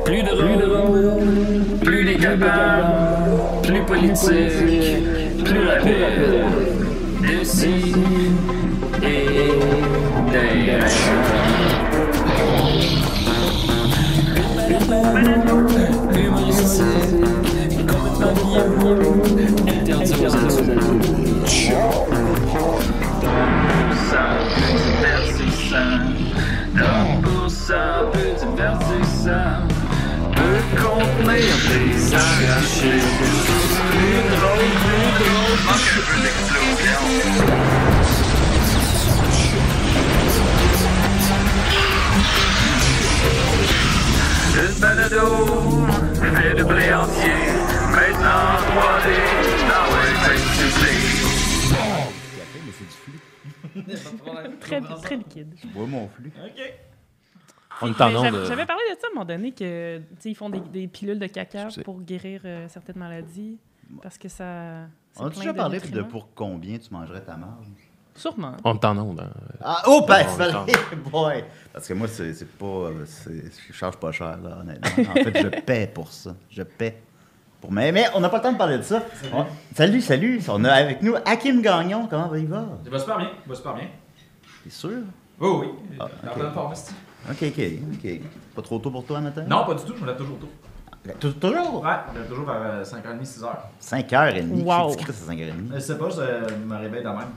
Plus de rôle, plus décapable, plus politique, plus rapide. D'ici et d'ailleurs. Humoristique, complètement vieux, interdit aux adultes. Ça peut divertissant, donc pour ça peut divertissant. Peut contenir des arrachés. Plus drôle, manque un peu d'explosion. Une balado, fait de blé entier. Maintenant 3D, dans le Très liquide. Je bois mon flux. OK. On est en onde. J'avais parlé de ça à un moment donné que ils font des pilules de caca pour guérir certaines maladies parce que ça. On a déjà parlé de pour combien tu mangerais ta marge? Sûrement. On est en onde. Hein. Ah, oh, ben, Bon, fallait, boy! Parce que moi, c'est pas. Je charge pas cher, là, honnêtement. En fait, je paie pour ça. Je paie. Mais on n'a pas le temps de parler de ça. Salut. On a avec nous Hakim Gagnon. Comment il va? Il va super bien. T'es sûr? Oui. Ah, Dans ok. bonne forme, esti. OK. Pas trop tôt pour toi, matin? Non, pas du tout. Je me lève toujours tôt. Toujours? Ouais, je me lève toujours vers 5h30, 6h. 5h30. Wow. Qui c'est 5h30? Je sais pas, je me réveille de même.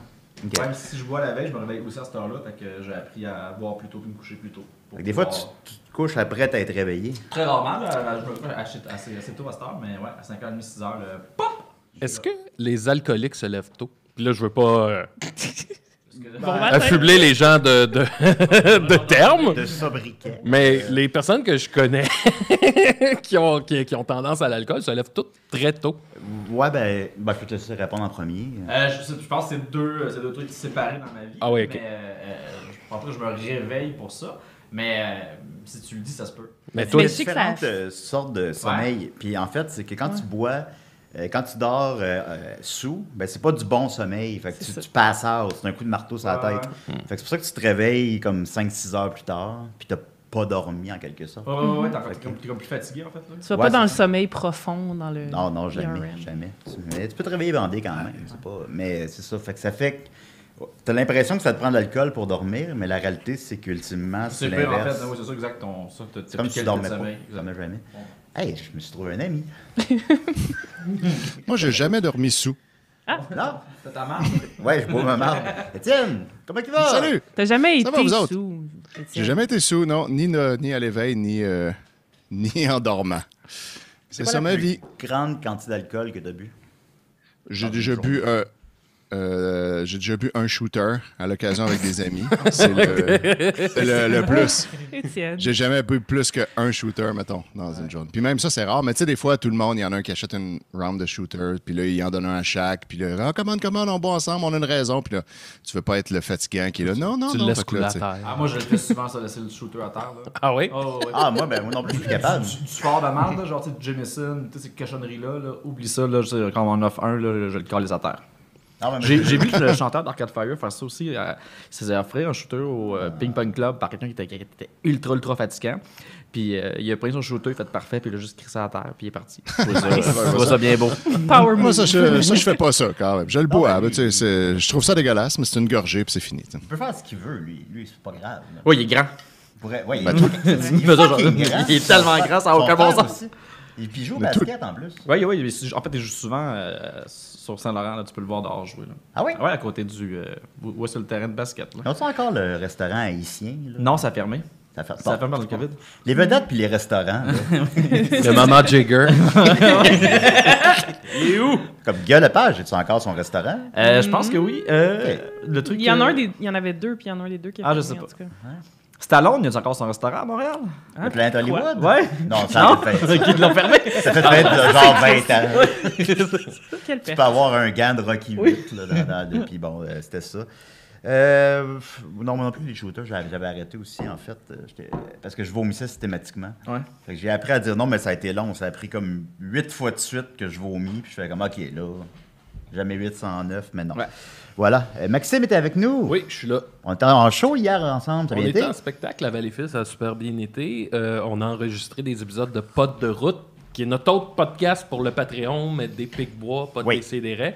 OK. Même si je bois la veille, je me réveille aussi à cette heure-là. Fait que j'ai appris à boire plus tôt puis me coucher plus tôt. Fait que des fois, tu te couches après t'être réveillé. Très rarement, là, je me couche assez tôt à cette heure, mais ouais, à 5h30, 6h, pop! Est-ce que les alcooliques se lèvent tôt? Puis là, je veux pas Bon matin. affubler les gens de termes, De sobriquet. mais les personnes que je connais qui ont tendance à l'alcool se lèvent toutes très tôt. Ouais, ben, je peux te laisser répondre en premier. Je pense que c'est deux trucs séparés dans ma vie. Ah oui, ok. Mais je pense pas que je me réveille pour ça. Mais si tu le dis, ça se peut. Mais Il toi, y a je sais que ça- différentes sortes de sommeil. Puis en fait, c'est que quand tu bois, quand tu dors sous, ben c'est pas du bon sommeil. Fait que C'est ça. tu passes out, c'est un coup de marteau sur la Ouais, tête. Fait que c'est pour ça que tu te réveilles comme 5-6 heures plus tard, puis t'as pas dormi en quelque sorte. Ouais, t'es comme plus fatigué en fait. Là. Tu vas Ouais, pas dans le c'est- sommeil profond, dans le. Non, jamais, ERM. jamais. Mais tu peux te réveiller bandé quand même. C'est pas... Mais c'est ça. Fait que ça fait que t'as l'impression que ça te prend de l'alcool pour dormir, mais la réalité, c'est qu'ultimement, c'est C'est pire en l'inverse. fait, oui, c'est ça, exact. C'est comme si tu dormais pas. Tu dormais jamais. Hey, je me suis trouvé un ami. Moi, j'ai jamais dormi sous. Non? T'as ta marque. Ouais, je bois ma marde. Étienne, comment tu vas? Salut! T'as jamais Ça été va, vous autres? sous. J'ai jamais été sous, non, ni à l'éveil, ni en dormant. C'est quoi ça la ma plus vie. grande quantité d'alcool que t'as bu? J'ai déjà bu un shooter à l'occasion avec des amis. C'est le plus. Étienne. J'ai jamais bu plus qu'un shooter, mettons, dans une journée. Puis même ça, c'est rare. Mais tu sais, des fois, tout le monde, il y en a un qui achète une round de shooter, puis là, il en donne un à chaque, puis là, ah, commande, on boit ensemble, on a une raison. Puis là, tu veux pas être le fatigant qui est là. Non. tu le laisses Fait que couler là, à tu sais, terre. Ah, moi, je le fais souvent, ça, laisser le shooter à terre. Là. Ah oui? Oh, ouais. Ah, moi non plus, je suis capable. Du fort de merde, là, genre, tu sais, Jameson, tu sais, ces cochonneries-là, là, oublie ça, là, quand on en offre un, là, je le calisse à terre. Non, mais J'ai vu le chanteur d'Arcade Fire faire ça aussi. Il s'est offert un shooter au Ping Pong Club par quelqu'un qui était ultra fatigant. Puis il a pris son shooter, il fait parfait, puis il a juste crissé à terre, puis il est parti. Je trouve ça bien beau. Power Moi, move. ça, je fais pas ça, quand même. Je le bois. Ben, tu sais, je trouve ça dégueulasse, mais c'est une gorgée, puis c'est fini. Tu sais. il peut faire ce qu'il veut, lui. Lui, c'est pas grave. là. Oui, il est grand. Ouais, Ben, il fait ça, genre, il est tellement grand, ça n'a aucun bon sens. Et puis il joue au Mais basket en plus. Oui, en fait, il joue souvent sur Saint-Laurent, là, tu peux le voir dehors jouer. Là. Ah oui? Ouais, à côté du. Où est sur le terrain de basket. Là. Ont-ils encore le restaurant haïtien? Là? Non, ça a fermé. Ça fait... Ça a fermé dans le COVID. Les vedettes puis les restaurants. là. Le maman Jagger. Il est où? Comme Guy Lepage, as-tu encore son restaurant? Je pense que oui. Le truc. Il y en a il y en avait deux, puis il y en a un des deux qui a Ah, je fermé, sais en tout cas. Stallone, il y a encore son restaurant à Montréal? Le Planet Hollywood? Ouais. Non, ça a fait. Qui l'ont fermé? Ça fait peut-être genre 20 ans. Quelle Tu perte. peux avoir un gant de Rocky 8. Là, puis bon, c'était ça. Non, moi non plus, les shooters, j'avais arrêté aussi, en fait, parce que je vomissais systématiquement. Ouais. Fait que j'ai appris à dire non, mais ça a été long. Ça a pris comme 8 fois de suite que je vomis. Puis je fais comme, OK, là, Jamais 809, mais non. Ouais. Voilà. Maxime était avec nous. Oui, je suis là. On était en show hier ensemble. Ça a On bien était été? en spectacle à Valleyfield, ça a super bien été. On a enregistré des épisodes de Pod de route, qui est notre autre podcast pour le Patreon, mais des Pic-Bois, pas de Oui. décidérés.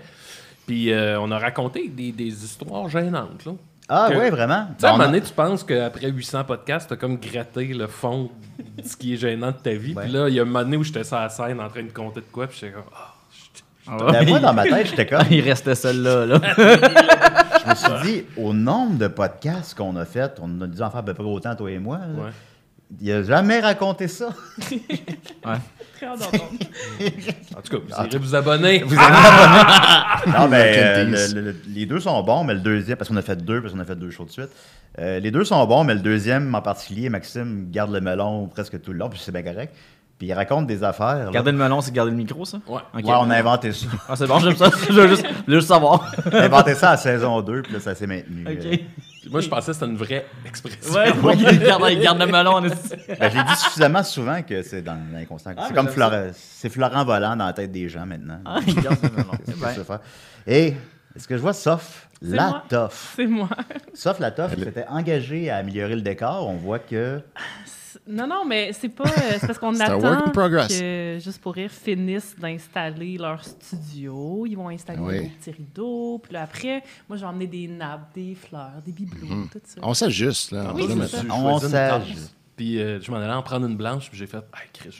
Puis on a raconté des histoires gênantes. Là. Ah Que- oui, vraiment? Tu sais, à un On moment a- donné, tu penses qu'après 800 podcasts, t'as comme gratté le fond de ce qui est gênant de ta vie. Ouais. Puis là, il y a un moment donné où j'étais sur la scène en train de compter de quoi, puis j'étais comme... Ben, moi, dans ma tête, j'étais comme... Il restait celle-là. Là. Je me suis dit, au nombre de podcasts qu'on a fait, on a dû en faire à peu près autant, toi et moi. là. Ouais. Il a jamais raconté ça. Très hâte d'entendre. En tout cas, vous irez vous abonner. Non, mais American Tease. les deux sont bons, mais le deuxième, parce qu'on a fait deux shows de suite. Les deux sont bons, mais le deuxième en particulier, Maxime garde le melon presque tout le long, puis c'est bien correct. Puis il raconte des affaires. là. Garder le melon, c'est garder le micro, ça? Ouais. Ok. Ouais, on a inventé ça. Ah, c'est bon, j'aime ça. Je veux juste savoir. On a inventé ça à saison 2, puis là, ça s'est maintenu. Ok. Moi, je pensais que c'était une vraie expression. Ouais, il garde le melon. En esti. Ben, je l'ai dit suffisamment souvent que c'est dans l'inconscient. Ah, C'est mais comme j'aime c'est Florent volant dans la tête des gens maintenant. Ah, il garde le melon. Qu'est-ce que Ben, tu veux faire? Et est-ce que je vois Soph C'est la moi. toffe? C'est moi. Soph la toffe s'était engagée à améliorer le décor. On voit que... Non, mais c'est pas. C'est parce qu'on C'est un attend work in progress. que, juste pour rire, finissent d'installer leur studio. Ils vont installer Oui. des petits rideaux. Puis là, après, moi, je vais emmener des nappes, des fleurs, des bibelots, tout ça. On s'ajuste, là. Oui, Là, c'est maintenant. ça. Je On choisis une s'ajuste. tasse, Puis je m'en allais en prendre une blanche, puis j'ai fait « Hey, Chris,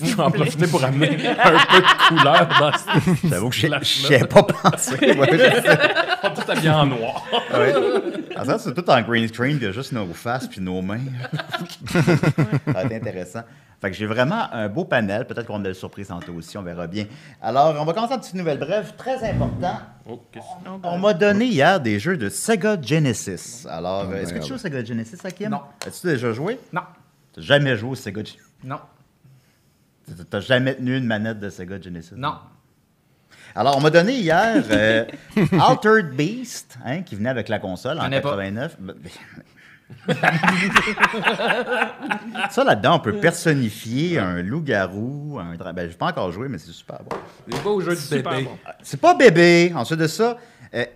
je vais en profiter pour amener un peu de couleur dans ce... J'avoue que j'y Flash-là. ai pas pensé. Ouais, je sais. On est tout habillé en noir. Ouais. En fait, c'est tout en green screen, il y a juste nos faces puis nos mains. Ça va être intéressant. Fait que j'ai vraiment un beau panel. Peut-être qu'on a des surprises tantôt aussi, on verra bien. Alors, on va commencer une petite nouvelle brève, très important. Oh, qu'est-ce que On m'a donné hier des jeux de Sega Genesis. Alors, Ah, est-ce que ben, tu joues au Sega Genesis, Hakim? Non. As-tu déjà joué? Non. T'as jamais joué au Sega Genesis? Non. T'as jamais tenu une manette de Sega Genesis? Non. Alors, on m'a donné hier Altered Beast, hein, qui venait avec la console en J'en ai pas. 89. Ça, là-dedans, on peut personnifier un loup-garou, ben, je n'ai pas encore joué, mais c'est super bon. C'est pas au jeu de Super bébé. bon. C'est pas bébé. Ensuite de ça,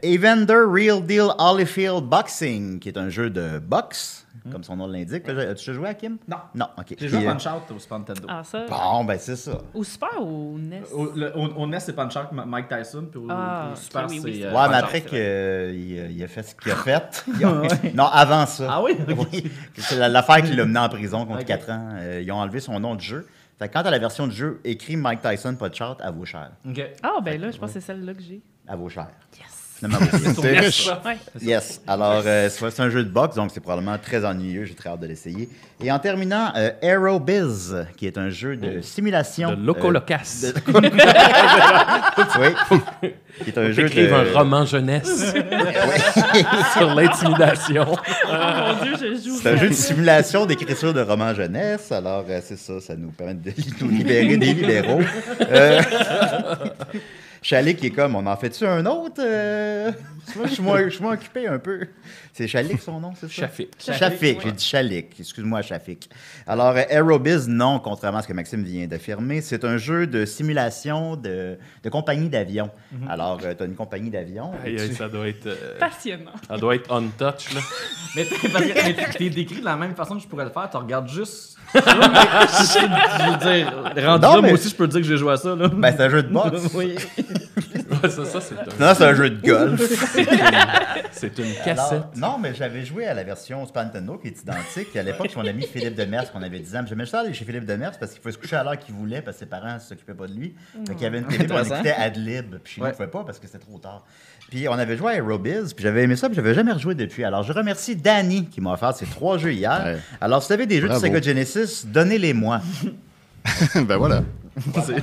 Evander Real Deal Holyfield Boxing, qui est un jeu de boxe, comme son nom l'indique. As-tu déjà joué à Kim? Non. Non, OK. J'ai joué Puis, à Punch-Out au Super Nintendo. Ah, ça. Bon, ben c'est ça. Au Super ou au NES? Au NES, c'est Punch-Out, Mike Tyson. Puis au Ah, Super, ok, oui, oui, c'est... c'est Ouais, vrai. mais Punch-Out. après qu'il a fait ce qu'il a fait. Non, avant ça. Ah oui? Oui. C'est l'affaire qui l'a mené en prison contre Ok. 4 ans. Ils ont enlevé son nom de jeu. Fait que quand t'as la version de jeu écrit Mike Tyson, pas de charte, elle vaut cher. OK. Ah, ben là, je pense que c'est celle-là que j'ai. Elle vaut cher. Yes! Finalement, elle vaut cher. T'es riche. Ouais. Yes. Alors, c'est un jeu de boxe, donc c'est probablement très ennuyeux. J'ai très hâte de l'essayer. Et en terminant, Aerobiz, qui est un jeu de simulation. De Loco-Locas. Oui. Qui est un jeu Écrire de... un roman jeunesse sur l'intimidation. Oh mon Dieu, je joue. C'est un jeu de simulation d'écriture de romans jeunesse. Alors, c'est ça, ça nous permet de nous libérer des libéraux. Chalik qui est comme, on en fait-tu un autre? Moi, je suis moins occupé un peu. C'est Chalik son nom, c'est ça? Chafik. Chafik, j'ai dit Chalik. Excuse-moi, Chafik. Alors, Aerobiz, non, contrairement à ce que Maxime vient d'affirmer, c'est un jeu de simulation de compagnie d'avion. Alors, tu as une compagnie d'avion. Aïe, aïe, ça doit être on touch, là. Mais t'es décrit de la même façon que je pourrais le faire. Tu regardes juste... je veux dire, rendu Non, là, mais- moi aussi, je peux te dire que j'ai joué à ça. Là. Ben, c'est un jeu de boxe. Oui. Ouais, ça, c'est un... Non, c'est un jeu de golf. C'est une Alors, cassette. non, mais j'avais joué à la version Super Nintendo qui est identique. Puis à l'époque, mon ami Philippe Demers, qu'on avait 10 ans, j'aimais ça aller chez Philippe Demers parce qu'il pouvait se coucher à l'heure qu'il voulait parce que ses parents ne s'occupaient pas de lui. Donc, il y avait une télé, puis on Intéressant. écoutait Adlib. Puis chez nous, on Ouais. ne pouvait pas parce que c'était trop tard. Puis on avait joué à Aerobiz, puis j'avais aimé ça, puis j'avais jamais rejoué depuis. Alors, je remercie Danny qui m'a offert ces 3 jeux hier. Ouais. Alors, si vous avez des jeux Bravo. de Sega Genesis, donnez-les-moi. Ben voilà. C'est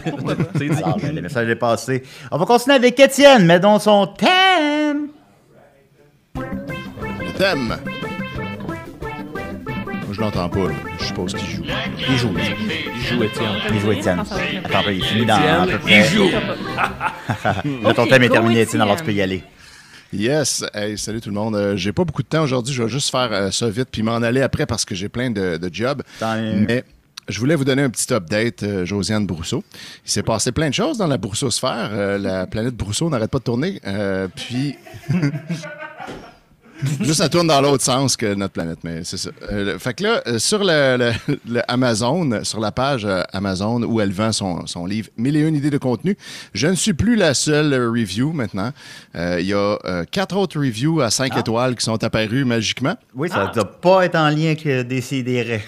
dit. Alors, ben, le message est passé. On va continuer avec Étienne, mais dans son thème. Le thème. Moi, je l'entends pas, là. Je suppose qu'il joue. Il joue. Il joue Étienne. Il joue Étienne. Attends, il finit dans à peu Étienne, près. il joue. Là, ton Ok, thème est go, terminé, Étienne, alors tu Étienne. peux y aller. Yes. Hey, salut tout le monde. J'ai pas beaucoup de temps aujourd'hui. Je vais juste faire ça vite puis m'en aller après parce que j'ai plein de jobs. Tant mieux. Mais je voulais vous donner un petit update, Josiane Brousseau. Il s'est passé plein de choses dans la Broussosphère. La planète Brousseau n'arrête pas de tourner. Puis... Juste, ça tourne dans l'autre sens que notre planète, mais c'est ça. Fait que là, sur le Amazon, sur la page Amazon où elle vend son livre 1001 idées de contenu, je ne suis plus la seule review maintenant. Il y a 4 autres reviews à 5 étoiles qui sont apparues magiquement. Oui, ça ne doit pas être en lien avec Décideret.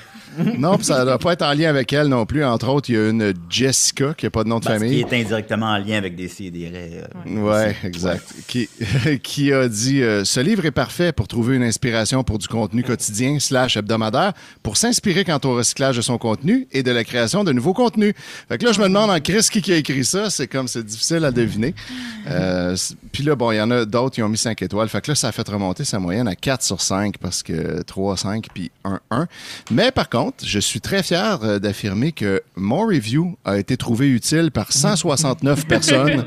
Non, puis ça ne doit pas être en lien avec elle non plus. Entre autres, il y a une Jessica qui n'a pas de nom de famille. Qui est indirectement en lien avec Décideret. Oui, exact. Qui a dit ce livre est parfait pour trouver une inspiration pour du contenu quotidien / hebdomadaire, pour s'inspirer quant au recyclage de son contenu et de la création de nouveaux contenus. Fait que là, je me demande en Chris qui a écrit ça. C'est difficile à deviner. Puis là, bon, il y en a d'autres qui ont mis 5 étoiles. Fait que là, ça a fait remonter sa moyenne à 4 sur 5 parce que 3, 5 puis 1, 1. Mais par contre, je suis très fier d'affirmer que mon review a été trouvé utile par 169 personnes,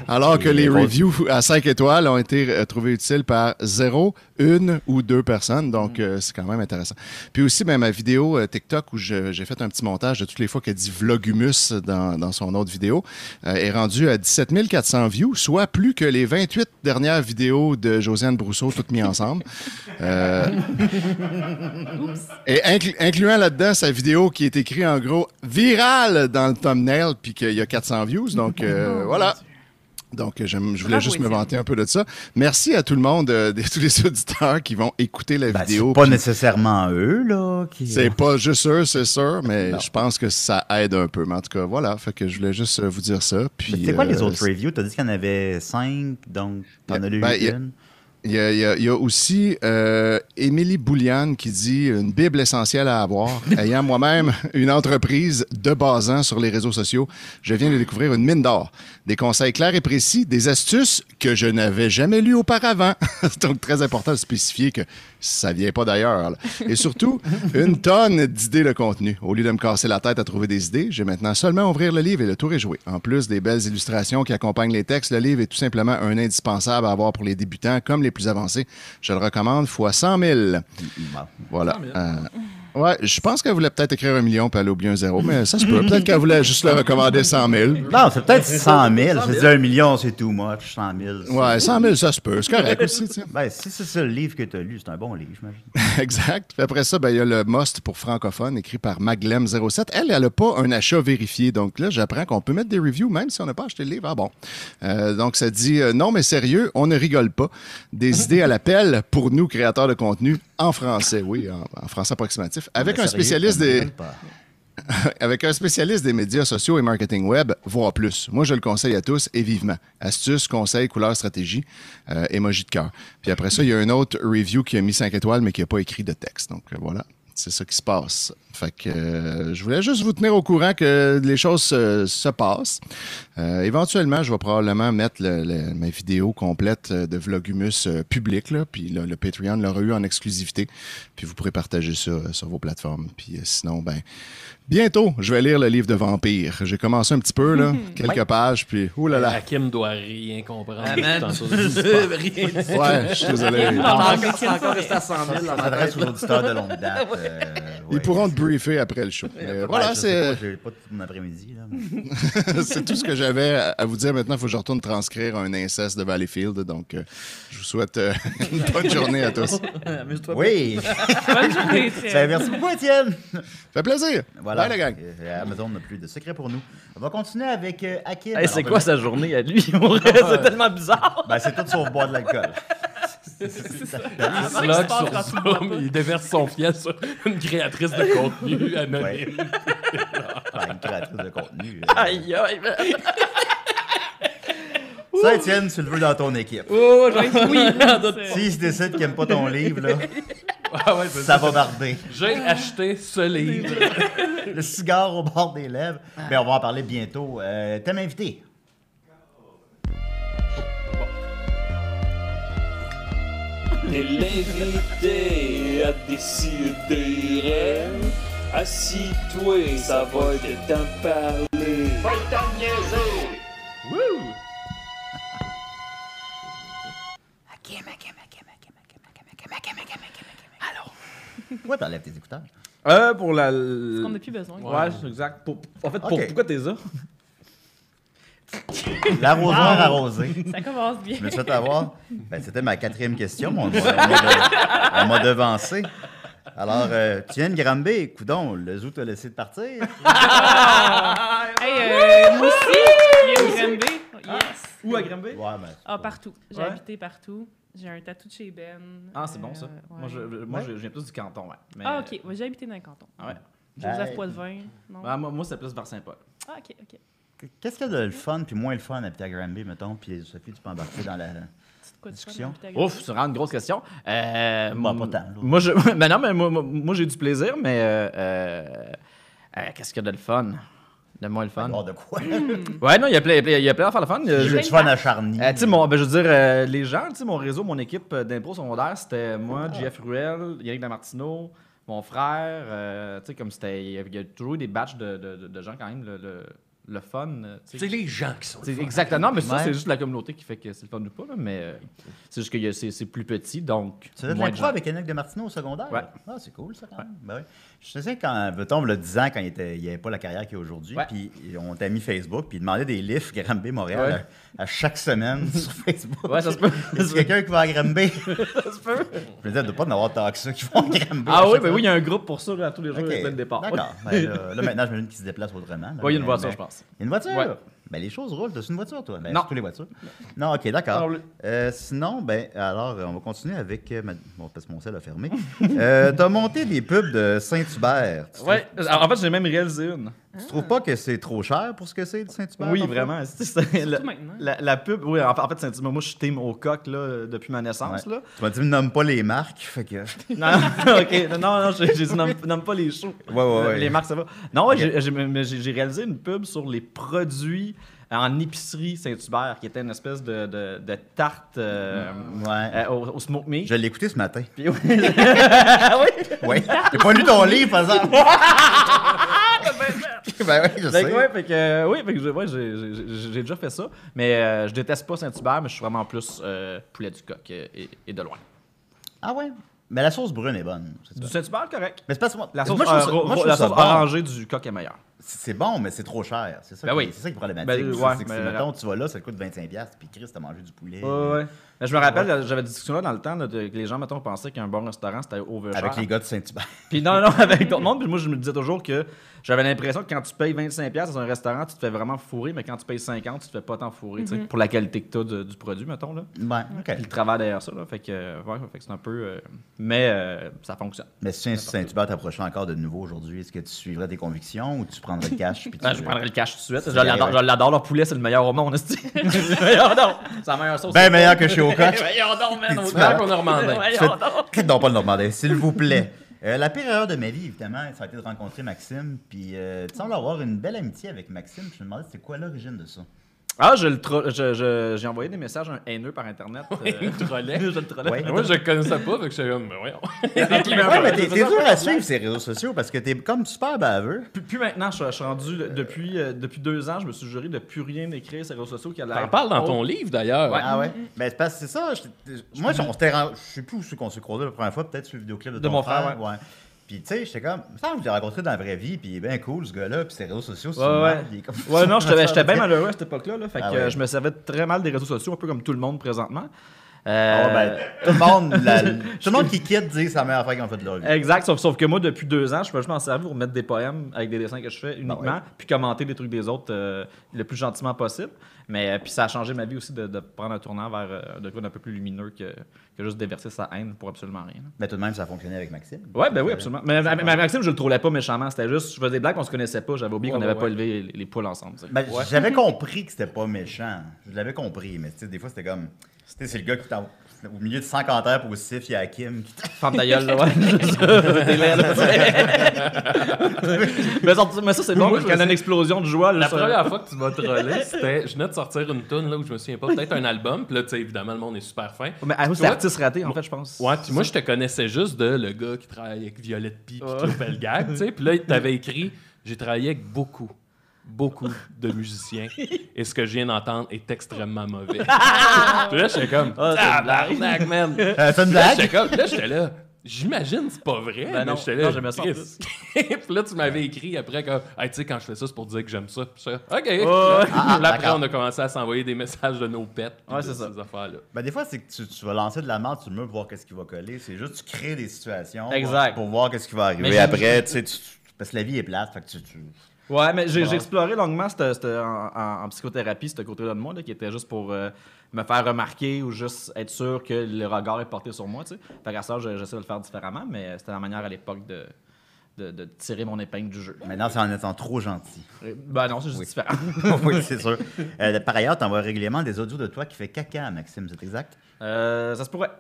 alors que les reviews à 5 étoiles ont été trouvés utiles par 0, 1 ou 2 personnes. Donc, c'est quand même intéressant. Puis aussi, ma vidéo TikTok où j'ai fait un petit montage de toutes les fois qu'elle dit Vlogumus dans son autre vidéo est rendue à 17 400 views, soit plus que les 28 dernières vidéos de Josiane Brousseau, toutes mises ensemble. Et incluant là-dedans sa vidéo qui est écrite en gros virale dans le thumbnail, puis qu'il y a 400 views. Donc, voilà. Donc, je voulais juste me vanter un peu de ça. Merci à tout le monde, tous les auditeurs qui vont écouter la vidéo. C'est pas nécessairement eux, là. C'est pas juste eux, c'est sûr, mais je pense que ça aide un peu. Mais en tout cas, voilà. Fait que je voulais juste vous dire ça. Puis, c'est quoi les autres reviews? T'as dit qu'il y en avait 5, donc t'en as lu une. Il y a aussi Émilie Bouliane qui dit « Une Bible essentielle à avoir. Ayant moi-même une entreprise de basant sur les réseaux sociaux, je viens de découvrir une mine d'or. Des conseils clairs et précis, des astuces que je n'avais jamais lues auparavant. » Donc, très important de spécifier que ça vient pas d'ailleurs. Là. Et surtout, une tonne d'idées de contenu. Au lieu de me casser la tête à trouver des idées, j'ai maintenant seulement à ouvrir le livre et le tour est joué. En plus des belles illustrations qui accompagnent les textes, le livre est tout simplement un indispensable à avoir pour les débutants comme les plus avancés. Je le recommande fois 100 000. Voilà. Ouais, je pense qu'elle voulait peut-être écrire 1 million puis elle a oublié un 0, mais ça se peut. Peut-être qu'elle voulait juste le recommander 100 000. Non, c'est peut-être 100 000. Je dis 1 million, c'est too much. 100 000. Ouais, 100 000, ça se peut. C'est correct aussi. T'sais. Ben, si c'est ça le livre que tu as lu, c'est un bon livre, j'imagine. Exact. Puis après ça, il y a le Must pour francophone écrit par Maglem07. Elle n'a pas un achat vérifié. Donc là, j'apprends qu'on peut mettre des reviews même si on n'a pas acheté le livre. Ah bon. Donc ça dit non, mais sérieux, on ne rigole pas. Des idées à l'appel pour nous, créateurs de contenu en français. Oui, en français approximatif. Avec un spécialiste avec un spécialiste des médias sociaux et marketing web, voire plus. Moi, je le conseille à tous et vivement. Astuces, conseils, couleurs, stratégie, emoji de cœur. Puis après ça, il y a un autre review qui a mis 5 étoiles, mais qui n'a pas écrit de texte. Donc voilà, c'est ça qui se passe. Fait que je voulais juste vous tenir au courant que les choses se passent. Éventuellement, je vais probablement mettre ma vidéo complète de Vlogumus public, là, puis le Patreon l'aura eu en exclusivité. Puis vous pourrez partager ça sur vos plateformes. Puis sinon, bientôt, je vais lire le livre de Vampire. J'ai commencé un petit peu, là, quelques pages, puis oulala. Hakim doit rien comprendre. Rien dit. Ouais, je suis désolé. Encore resté à 100 000. On s'adresse aux auditeurs de longue date. Ils pourront te briefer après le show. Voilà, c'est... J'ai pas tout mon après-midi. Là. C'est tout ce que j'avais à vous dire. Maintenant, il faut que je retourne transcrire un inceste de Valleyfield. Donc, je vous souhaite une bonne journée à tous. Amuse-toi. Oui! Bonne journée, Étienne. Merci beaucoup, Étienne! Fait plaisir. Voilà. Bye, la gang. Amazon n'a plus de secret pour nous. On va continuer avec Hakim. Hey, c'est quoi sa journée à lui? C'est tellement bizarre. C'est tout sauf boire de l'alcool. Il slog sur Zoom, il déverse son fiel sur une créatrice de contenu anonyme. Une créatrice de contenu. Aïe, aïe. Ça, Étienne, tu le veux dans ton équipe. Oh, oui. S'il se décide qu'il n'aime pas ton livre, là, Ouais, ça va barder. J'ai acheté ce livre. Le cigare au bord des lèvres. Mais on va en parler bientôt. Thème invité. T'es l'invité à décider. Assis-toi, ça va être temps de parler. Pas le temps de niaiser. Wouh! Pourquoi t'enlèves tes écouteurs? Pour la... Parce qu'on n'a plus besoin. Ouais, c'est exact. En fait, Ok. pourquoi t'es ça? L'arrosoir arrosé. Ça commence bien. Je me suis fait avoir. Ben, c'était ma 4e question. On m'a devancé. Alors, tu viens de Granby, coudon, le zoo t'a laissé de partir. Hey, moi aussi, il y a une Granby. Yes. Où à Granby? Ouais, ben, Ah, partout. J'ai Ouais. habité partout. J'ai un tatou de chez Ben. Ah, c'est bon ça. Ouais. Moi, je viens plus du canton, ouais. Mais, Ah, OK. Ouais, j'ai habité dans le canton. Ah ouais. Joseph Hey. Poitvin. Non? Moi, c'est plus vers Saint-Paul. Ah, OK, OK. qu'est-ce qu'il y a de le fun puis moins le fun d'habiter à Granby, mettons? Puis Sophie, tu peux embarquer dans la... C'est quoi de fun, Discussion. habiter à Granby? Ouf, c'est vraiment une grosse question. Bah, pas tant, là. Moi, ben non, mais moi j'ai du plaisir, mais qu'est-ce qu'il y a de le fun? De moins le fun? Voir de quoi? Ouais, non, il y a plein d'affaires le fun. J'ai du fun à Charny. Tu sais, ben, je veux dire, les gens, tu sais, mon réseau, mon équipe d'impro secondaire, c'était moi, Jeff Ruel, Yannick Lamartino, mon frère. Tu sais, comme c'était. Il y a toujours eu des batchs de gens quand même, le fun. Tu sais. C'est les gens qui sont. C'est exactement. Non, mais ça, Ouais. c'est juste la communauté qui fait que c'est le fun ou pas, là, mais c'est juste que c'est plus petit, donc. Tu faisais de moins de l'impro gens. avec Yannick Demartino au secondaire? Ouais. Ah, c'est cool, ça, quand même. Ben oui. Je sais quand, mettons, le 10 ans, quand il n'y avait pas la carrière qu'il y a aujourd'hui, Ouais. puis on t'a mis Facebook, puis il demandait des livres Granby Montréal Ouais. à chaque semaine sur Facebook. Ouais, ça se peut. Est-ce quelqu'un qui va à Granby? Ça se peut. Je me disais, il ne doit pas en avoir tant que ça qui vont à Granby. Ah à oui, chaque ben fois. oui, il y a un groupe pour ça, là, à tous les jours, OK. il y a plein de départs. D'accord. Ben là, maintenant, j'imagine qu'ils se déplacent autrement. là. Oui, il y a une Mais- voiture, mais- je pense. Il y a une voiture? Ouais. Ben, les choses roulent. T'as-tu une voiture, toi? Ben, Non. surtout les voitures. Non, OK, d'accord. Non, Sinon, ben, alors, on va continuer avec... Bon, parce que mon sel a fermé. T'as monté des pubs de Saint-Hubert. Ouais, en fait, j'ai même réalisé une. Tu trouves pas que c'est trop cher pour ce que c'est de Saint-Hubert? Oui, parfois? vraiment. C'est la, Surtout maintenant. la pub, oui, en fait, Saint-Hubert, moi, je suis team au coq là, depuis ma naissance. Ouais. Là. Tu m'as dit, nomme pas les marques. Fait que... Non, ok, non, j'ai dit, nomme pas les shows. Ouais. Les marques, ça va. Non, ouais, j'ai réalisé une pub sur les produits en épicerie Saint-Hubert, qui était une espèce de tarte Ouais. au smoke meat. Je l'ai écouté ce matin. Puis, oui. Oui. J'ai pas lu ton livre, par exemple. Ben oui, je Fait sais. que, ouais, fait que, oui, fait que ouais, j'ai déjà fait ça. Mais je déteste pas Saint-Hubert, mais je suis vraiment plus poulet du coq et de loin. Ah ouais? Mais la sauce brune est bonne. c'est Du ça. Saint-Hubert, correct. Mais c'est parce que moi, La sauce, moi, je trouve ça- moi, je trouve la ça sauce bon. orangée du coq est meilleure. C'est bon, mais c'est trop cher. C'est ça, Ben qui, oui. c'est ça qui est problématique. Ben, C'est- ouais, c'est que, mais- mettons, tu vas là, ça te coûte 25$, puis Chris, t'as mangé du poulet. Ouais. Mais je me rappelle, j'avais des discussions là dans le temps là, que les gens, mettons, pensaient qu'un bon restaurant, c'était overcher. Avec les gars de Saint-Hubert. Puis non, avec d'autres monde. Puis moi, je me disais toujours que j'avais l'impression que quand tu payes 25$ dans un restaurant, tu te fais vraiment fourrer, mais quand tu payes 50$, tu te fais pas tant fourrer, tu sais, pour la qualité que tu as du produit, mettons. Là. Ouais, OK. Puis le travail derrière ça, là. Fait que c'est un peu. Mais ça fonctionne. Mais si Saint-Hubert t'approchait encore de nouveau aujourd'hui, est-ce que tu suivrais tes convictions ou tu prendrais le cash? Puis tu... Je prendrais le cash tout de suite. C'est Je l'adore, vrai. je l'adore, leur poulet, c'est le meilleur au monde, esti. C'est le meilleur, non. C'est la meilleure sauce. Ben meilleur que chez Ocock. Meilleur don, man. Tu Meilleur qu'au Normandin. Meilleur don. Non, pas le Normandin, s'il vous plaît. La pire erreur de ma vie, évidemment, ça a été de rencontrer Maxime. Puis tu sembles avoir une belle amitié avec Maxime. Je me demandais c'était quoi l'origine de ça. Ah, j'ai envoyé des messages à un haineux par Internet. Il me trollait. Je le trollais. Ouais. Moi, je le connaissais pas, fait que j'étais comme, ben voyons. Ouais, mais t'es dur à suivre ces réseaux sociaux parce que t'es comme super baveux. Puis maintenant, je suis rendu, depuis 2 ans, je me suis juré de plus rien écrire sur les réseaux sociaux qui allaient T'en être parles dans autre. ton livre, d'ailleurs. Ah ouais? Ben c'est parce que c'est ça. Moi, on s'était je sais plus où c'est qu'on s'est croisés la première fois, peut-être sur le vidéoclip de De ton mon frère, ouais. Puis tu sais, j'étais comme, ça, je l'ai rencontré dans la vraie vie, puis il est bien cool ce gars-là, puis ses réseaux sociaux, c'est Ouais, mal, ouais. il est comme- Ouais, non, j'étais bien malheureux à cette époque-là. Là, fait Ah que ouais. je me servais très mal des réseaux sociaux, un peu comme tout le monde présentement. Ah ouais, ben, tout le monde qui quitte dit que c'est la meilleure affaire qu'ils ont fait de leur vie. Exact, sauf que moi, depuis 2 ans, je peux juste m'en servir pour mettre des poèmes avec des dessins que je fais uniquement, ouais. puis commenter des trucs des autres le plus gentiment possible. Mais puis ça a changé ma vie aussi de prendre un tournant vers de quoi d'un peu plus lumineux que juste déverser sa haine pour absolument rien. Mais tout de même, ça a fonctionné avec Maxime. Ouais, ben oui, absolument. Mais Maxime, je le trouvais pas méchamment. C'était juste, je faisais des blagues qu'on se connaissait pas. J'avais oublié qu'on n'avait pas élevé les poules ensemble. Tu sais. Ben, j'avais compris que c'était pas méchant. Je l'avais compris, mais tu sais, des fois, c'était comme. C'est le gars qui t'en. Au milieu de 100 commentaires positifs, il y a Kim qui Ferme ta gueule, là, ouais. T'es laid, là. mais ça, c'est bon, Moi, parce qu'il y a une explosion de joie. La là, ça- première fois que tu m'as trollé, c'était. Je venais de sortir une tune là où je me souviens pas, peut-être un album, puis là, tu sais, évidemment, le monde est super fin. Mais c'est Toi- artiste raté, en fait, je pense. Ouais, puis moi, je te connaissais juste de le gars qui travaille avec Violette Pie puis Claude Pelgag, tu sais. Puis là, t'avais écrit j'ai travaillé avec beaucoup de musiciens et ce que je viens d'entendre est extrêmement mauvais. Puis là, j'étais comme Ah, c'est une blague. tabarnak, man. C'est une Là, blague? j'étais comme, là, j'étais là. J'imagine, c'est pas vrai. Ben non, mais j'étais là, non, j'aimais ça en Chris. Puis là, tu m'avais écrit après, comme, hey, tu sais, quand je fais ça, c'est pour dire que j'aime ça. Puis OK. Ouais. Là, après, on a commencé à s'envoyer des messages de nos pets. puis Ouais, de c'est ça. ces affaires-là. Ben, des fois, c'est que tu vas lancer de la merde sur le mur pour voir qu'est-ce qui va coller. C'est juste tu crées des situations Exact. pour voir qu'est-ce qui va arriver. Mais Après, tu sais, parce que la vie est plate, fait que tu... Ouais, mais j'ai Ouais. exploré longuement en psychothérapie ce côté-là de moi, là, qui était juste pour me faire remarquer ou juste être sûr que le regard est porté sur moi. Tu sais. Fait qu'à ça, j'essaie de le faire différemment, mais c'était la manière à l'époque de tirer mon épingle du jeu. Maintenant, c'est en étant trop gentil. Ben non, c'est juste Oui. différent. Oui, c'est sûr. Par ailleurs, tu envoies régulièrement des audios de toi qui fait caca, Maxime, c'est exact? Ça se pourrait.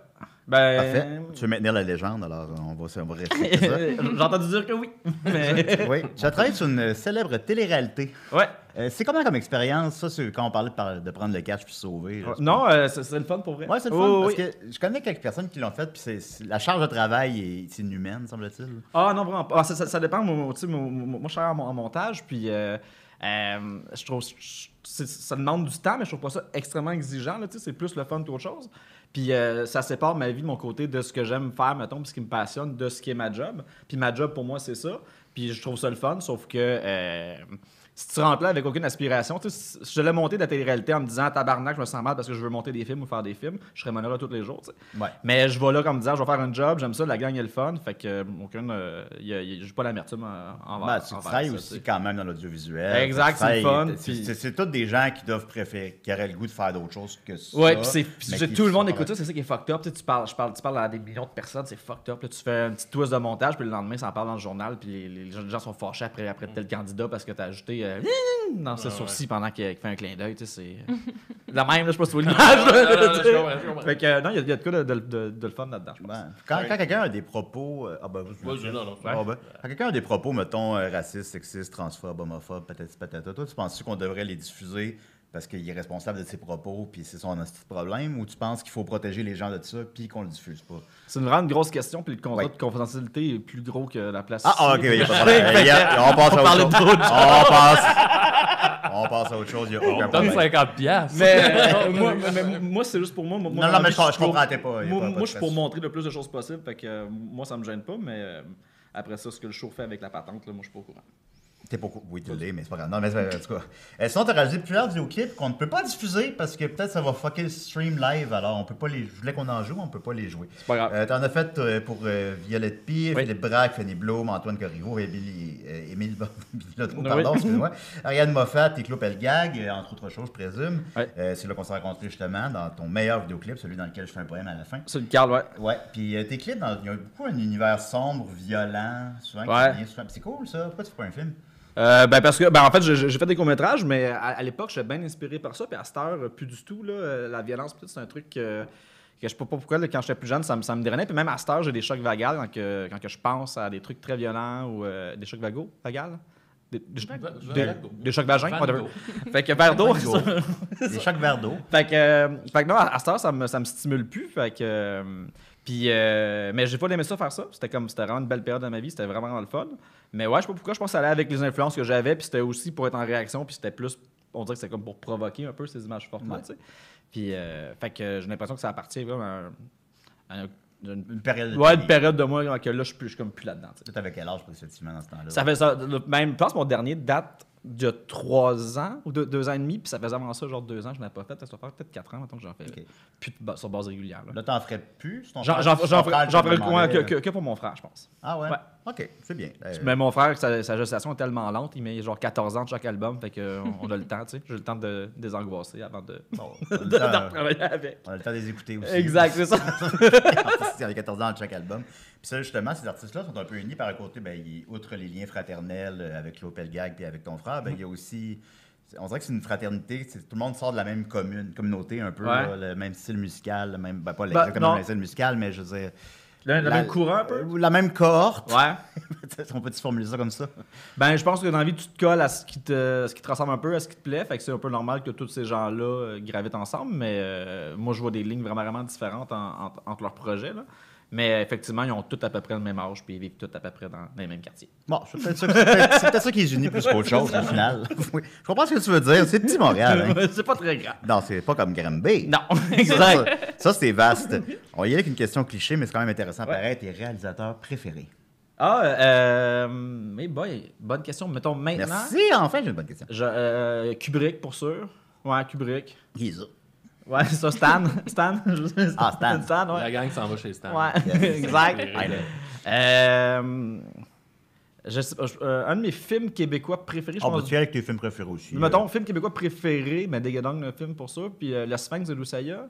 Ben, Parfait. Tu veux maintenir la légende, alors on va respecter ça. J'ai entendu dire que oui. Mais... Oui. Tu as travaillé sur une célèbre télé-réalité. Ouais. C'est comment comme expérience, ça, quand on parlait de prendre le cash puis sauver? Là, Non, c'est le fun pour vrai. Ouais, c'est le fun, Oh, parce oui. que je connais quelques personnes qui l'ont fait, puis la charge de travail est inhumaine, semble-t-il. Ah non, vraiment pas. Ah, ça dépend. Moi, je travaille en montage, puis je trouve ça demande du temps, mais je trouve pas ça extrêmement exigeant. Là, c'est plus le fun qu'autre chose. Puis ça sépare ma vie de mon côté de ce que j'aime faire, mettons, puis ce qui me passionne, de ce qui est ma job. Puis ma job, pour moi, c'est ça. Puis je trouve ça le fun, sauf que si tu rentres là avec aucune aspiration, tu sais, si je l'ai monté de la télé-réalité en me disant tabarnak, je me sens mal parce que je veux monter des films ou faire des films, je serais malheureux tous les jours. Tu sais. Ouais. Mais je vais là comme me disant, je vais faire un job, j'aime ça, la gang est le fun, fait que j'ai pas l'amertume envers Ben, tu envers travailles ça, aussi tu sais. quand même dans l'audiovisuel. Exact, Tu c'est le travailles- fun, puis- C'est tous des gens qui doivent préférer, qui auraient le goût de faire d'autres choses que ça. Ouais, puis mais qui tout le monde sont- écoute ça, c'est ça qui est fucked up. Tu sais, tu parles à des millions de personnes, c'est fucked up. Là, tu fais un petit twist de montage, puis le lendemain, ça en parle dans le journal, puis les gens sont fâchés après tel candidat parce que t'as ajouté dans ses sourcils pendant qu'il fait un clin d'œil. Tu sais, c'est la même, là, je sais pas si tu vois l'image. là, tu sais. Je comprends. Fait que non, il y a de quoi de le fun là-dedans, je pense. Ben, quand quelqu'un a des propos. Vas-y, non. Quand quelqu'un a des propos, mettons, racistes, sexistes, transphobes, homophobes, patata, toi, tu penses-tu qu'on devrait les diffuser parce qu'il est responsable de ses propos puis c'est son petit problème, ou tu penses qu'il faut protéger les gens de ça puis qu'on le diffuse pas? C'est une vraiment grosse question, puis le contrat Ouais. de confidentialité est plus gros que la place. Ah, ok, ici. il n'y a pas de problème. On passe à autre parlait chose. d'autre On passe à autre chose, il n'y a aucun Donne problème. 50$. Mais moi, c'est juste pour moi. Non, mais je comprends, t'es pas. Moi, je suis pour montrer le plus de choses possible, fait que moi, ça me gêne pas, mais après ça, ce que le show fait avec la patente, là, moi, je suis pas au courant. T'es pas oui, tu l'es, mais c'est pas grave. Non, mais en tout cas. Sinon, t'as réalisé plusieurs vidéoclips qu'on ne peut pas diffuser parce que peut-être ça va fucker le stream live, alors on peut pas les. Je voulais qu'on en joue, mais on peut pas les jouer. C'est pas grave. T'en as fait pour Violette P, Oui. Philippe Braque, Fanny Blum, Antoine Corriveau, Émile Bilodeau, Oui. pardon, excuse-moi. Ariane Moffat et Claude Pelgag, entre autres choses, je présume. Oui. C'est là qu'on s'est rencontrés justement dans ton meilleur vidéoclip, celui dans lequel je fais un poème à la fin. C'est le Carl, ouais. Ouais, puis tes clips, il y a beaucoup un univers sombre, violent, souvent Ouais. qui vient souvent. Puis c'est cool ça, pourquoi tu fais pas un film? Parce que, en fait, j'ai fait des courts-métrages, mais à l'époque, j'étais bien inspiré par ça. Puis à cette heure, plus du tout. Là, la violence, c'est un truc que je sais pas pourquoi, là, quand j'étais plus jeune, ça me dérangeait. Puis même à cette heure, j'ai des chocs vagales quand que je pense à des trucs très violents ou des chocs vagaux, vagales. Des chocs vagins, whatever. Fait que verre d'eau. Des chocs verre d'eau. Fait que non, à cette heure, ça me stimule plus. Fait que. Mais j'ai pas aimé ça faire ça. C'était vraiment une belle période de ma vie. C'était vraiment le fun. Mais ouais, je sais pas pourquoi. Je pense que ça allait avec les influences que j'avais. Puis c'était aussi pour être en réaction. Puis c'était plus. On dirait que c'était comme pour provoquer un peu ces images fortes-là. Ouais. Tu sais. Puis, fait que j'ai l'impression que ça appartient vraiment à Une période de une période de moi que là, je suis comme plus là-dedans. Tu sais. Tu avais quel âge, effectivement, dans ce temps-là? Ça fait ça. Même, je pense que mon dernier date d'il y a 3 ans ou 2 ans et demi. Puis ça faisait avant ça, genre 2 ans, je n'avais pas fait. Ça doit faire peut-être 4 ans maintenant que j'en fais. Ok. Plus sur base régulière. Là. Là, t'en ferais plus? C'est ton J'en frère- ton frère ferais qui te demandait, que pour mon frère, je pense. Ah ouais? Ouais. OK, c'est bien. Mais mon frère, sa gestation est tellement lente, il met genre 14 ans de chaque album, fait qu'on a le temps, tu sais. J'ai le temps de désangoisser avant de Bon, on a le de temps- retravailler avec. on a le temps de les écouter aussi. Exact, c'est ça. Il y avait 14 ans de chaque album. Puis ça, justement, ces artistes-là sont un peu unis par un côté, outre les liens fraternels avec Claude Pelgag et avec ton frère, il y a aussi... On dirait que c'est une fraternité, tout le monde sort de la même communauté un peu, Ouais. là, le même style musical, le même, pas Ben, exactement non. le même style musical, mais je veux dire... Le même courant un peu. La même cohorte. Ouais. On peut-tu formuler ça comme ça? Ben, je pense que dans la vie, tu te colles à ce qui te ressemble un peu, à ce qui te plaît. Fait que c'est un peu normal que tous ces gens-là gravitent ensemble. Mais moi, je vois des lignes vraiment différentes entre leurs projets. Là. Mais effectivement, ils ont tous à peu près le même âge, puis ils vivent tous à peu près dans les mêmes quartiers. Bon, c'est peut-être ça qui les unit plus qu'autre chose, au final. Oui. Je comprends ce que tu veux dire. C'est petit Montréal. Hein? C'est pas très grave. Non, c'est pas comme Granby. Non, exact. Ça, c'est vaste. On va y aller avec une question cliché, mais c'est quand même intéressant. Pareil, tes réalisateurs préférés. Mais boy, bonne question. Mettons maintenant. Merci, enfin, j'ai une bonne question. Kubrick, pour sûr. Ouais, Kubrick. Qui est ça? Ouais, ça, Stan. Stan. Ah, Stan. Stan, ouais. La gang s'en va chez Stan. Ouais, Yes. exact. I know. Je sais pas, un de mes films québécois préférés, je On va pense. tu y aller avec tes films préférés aussi. Mettons, film québécois préféré, mais Dégadong, le film pour ça. Puis Le Sphinx de Lusaya.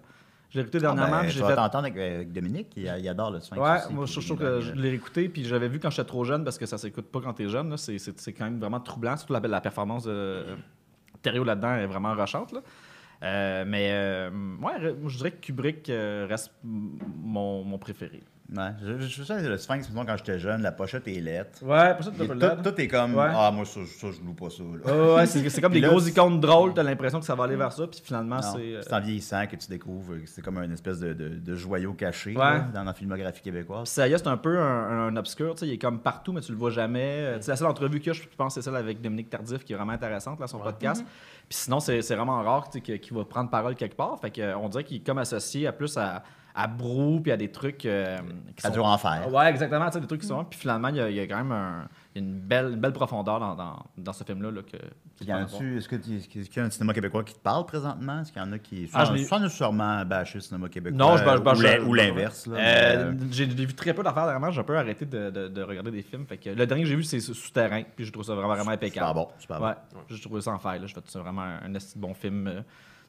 Je l'ai écouté dernièrement. Puis Tu j'ai vas fait. t'entendre avec Dominique, il adore le Sphinx. Ouais, aussi, moi puis je trouve que je l'ai écouté, puis j'avais vu quand j'étais trop jeune parce que ça s'écoute pas quand t'es jeune. Là. C'est quand même vraiment troublant. Surtout la performance de Thériault là-dedans est vraiment rushante. Là. Ouais, je dirais que Kubrick reste mon préféré. Ouais, je sais, le Sphinx, mettons, quand j'étais jeune, la pochette est lettre. Ouais, pour ça, t'as pas le LED. Tout est comme, Ouais. ah, moi, ça, je loue pas ça. Là. Ouais, c'est comme Puis des là, grosses icônes drôles, t'as l'impression que ça va aller vers ça, puis finalement, Non, c'est. c'est en vieillissant que tu découvres que c'est comme une espèce de joyau caché Ouais. là, dans la filmographie Puis québécoise. Saya, c'est un peu un obscur, tu sais, il est comme partout, mais tu le vois jamais. Tu sais, la seule entrevue que je pense, c'est celle avec Dominique Tardif, qui est vraiment intéressante, là, son podcast. Puis sinon, c'est vraiment rare tu sais, qu'il va prendre parole quelque part. Fait qu'on dirait qu'il est comme associé plus à Brou, puis à des trucs qui Ça sont... dure en fer. Ouais, exactement, tu sais, des trucs qui sont... Puis finalement, il y a quand même une belle profondeur dans ce film-là. Est-ce qu'il y a un cinéma québécois qui te parle présentement? Est-ce qu'il y en a qui sans nécessairement bâcher le cinéma québécois? Non, je bâche ou l'inverse. là, J'ai vu très peu d'affaires dernièrement. J'ai un peu arrêté de regarder des films. Fait que le dernier que j'ai vu, c'est Souterrain. Puis je trouve ça vraiment impeccable. Super bon, super bon. Ouais, j'ai trouvé ça en fer. Là. Je trouve que c'est vraiment un esti de bon film.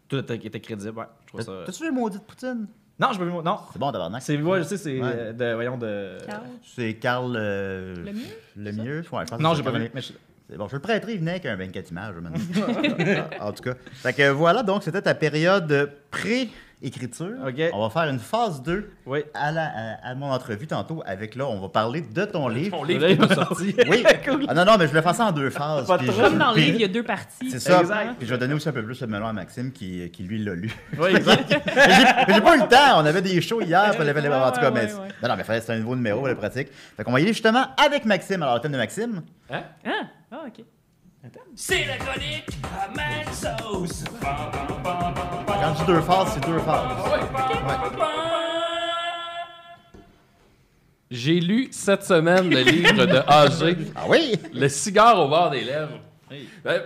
Tout était crédible. Ouais, je trouve ça... T'as-tu vu Maudite Poutine? Non, je peux vu. Non. C'est bon, tabarnak. Ouais, je sais, c'est Ouais. de. Carl? C'est Carl... Le mieux? Le mieux? Ouais, je pense Non, que j'ai c'est pas vu. Carl- Mais C'est bon, je le prêterai, il venait avec un 24 images. Maintenant. En tout cas. Fait que voilà, donc c'était ta période pré-écriture. OK. On va faire une phase 2 Oui. à mon entrevue tantôt avec là, on va parler de ton livre. Ton livre est pas sorti. Oui. Cool. Ah non, mais je voulais faire ça en deux phases. Pas de puis trouble. Comme dans le puis- livre, il y a deux parties. C'est ça. Exact. Puis je vais donner aussi un peu plus de melon à Maxime qui lui l'a lu. Oui, exact. Mais j'ai pas eu le temps. On avait des shows hier. Fallait en tout cas, mais ouais. non, mais c'était un nouveau numéro, la pratique. Fait qu'on va y aller justement avec Maxime. Alors, le thème de Maxime. Ah, OK. C'est la chronique à Mad Sauce. Quand je dis deux phases, c'est deux phases. J'ai lu cette semaine le livre de AG, Ah oui? Le cigare au bord des lèvres.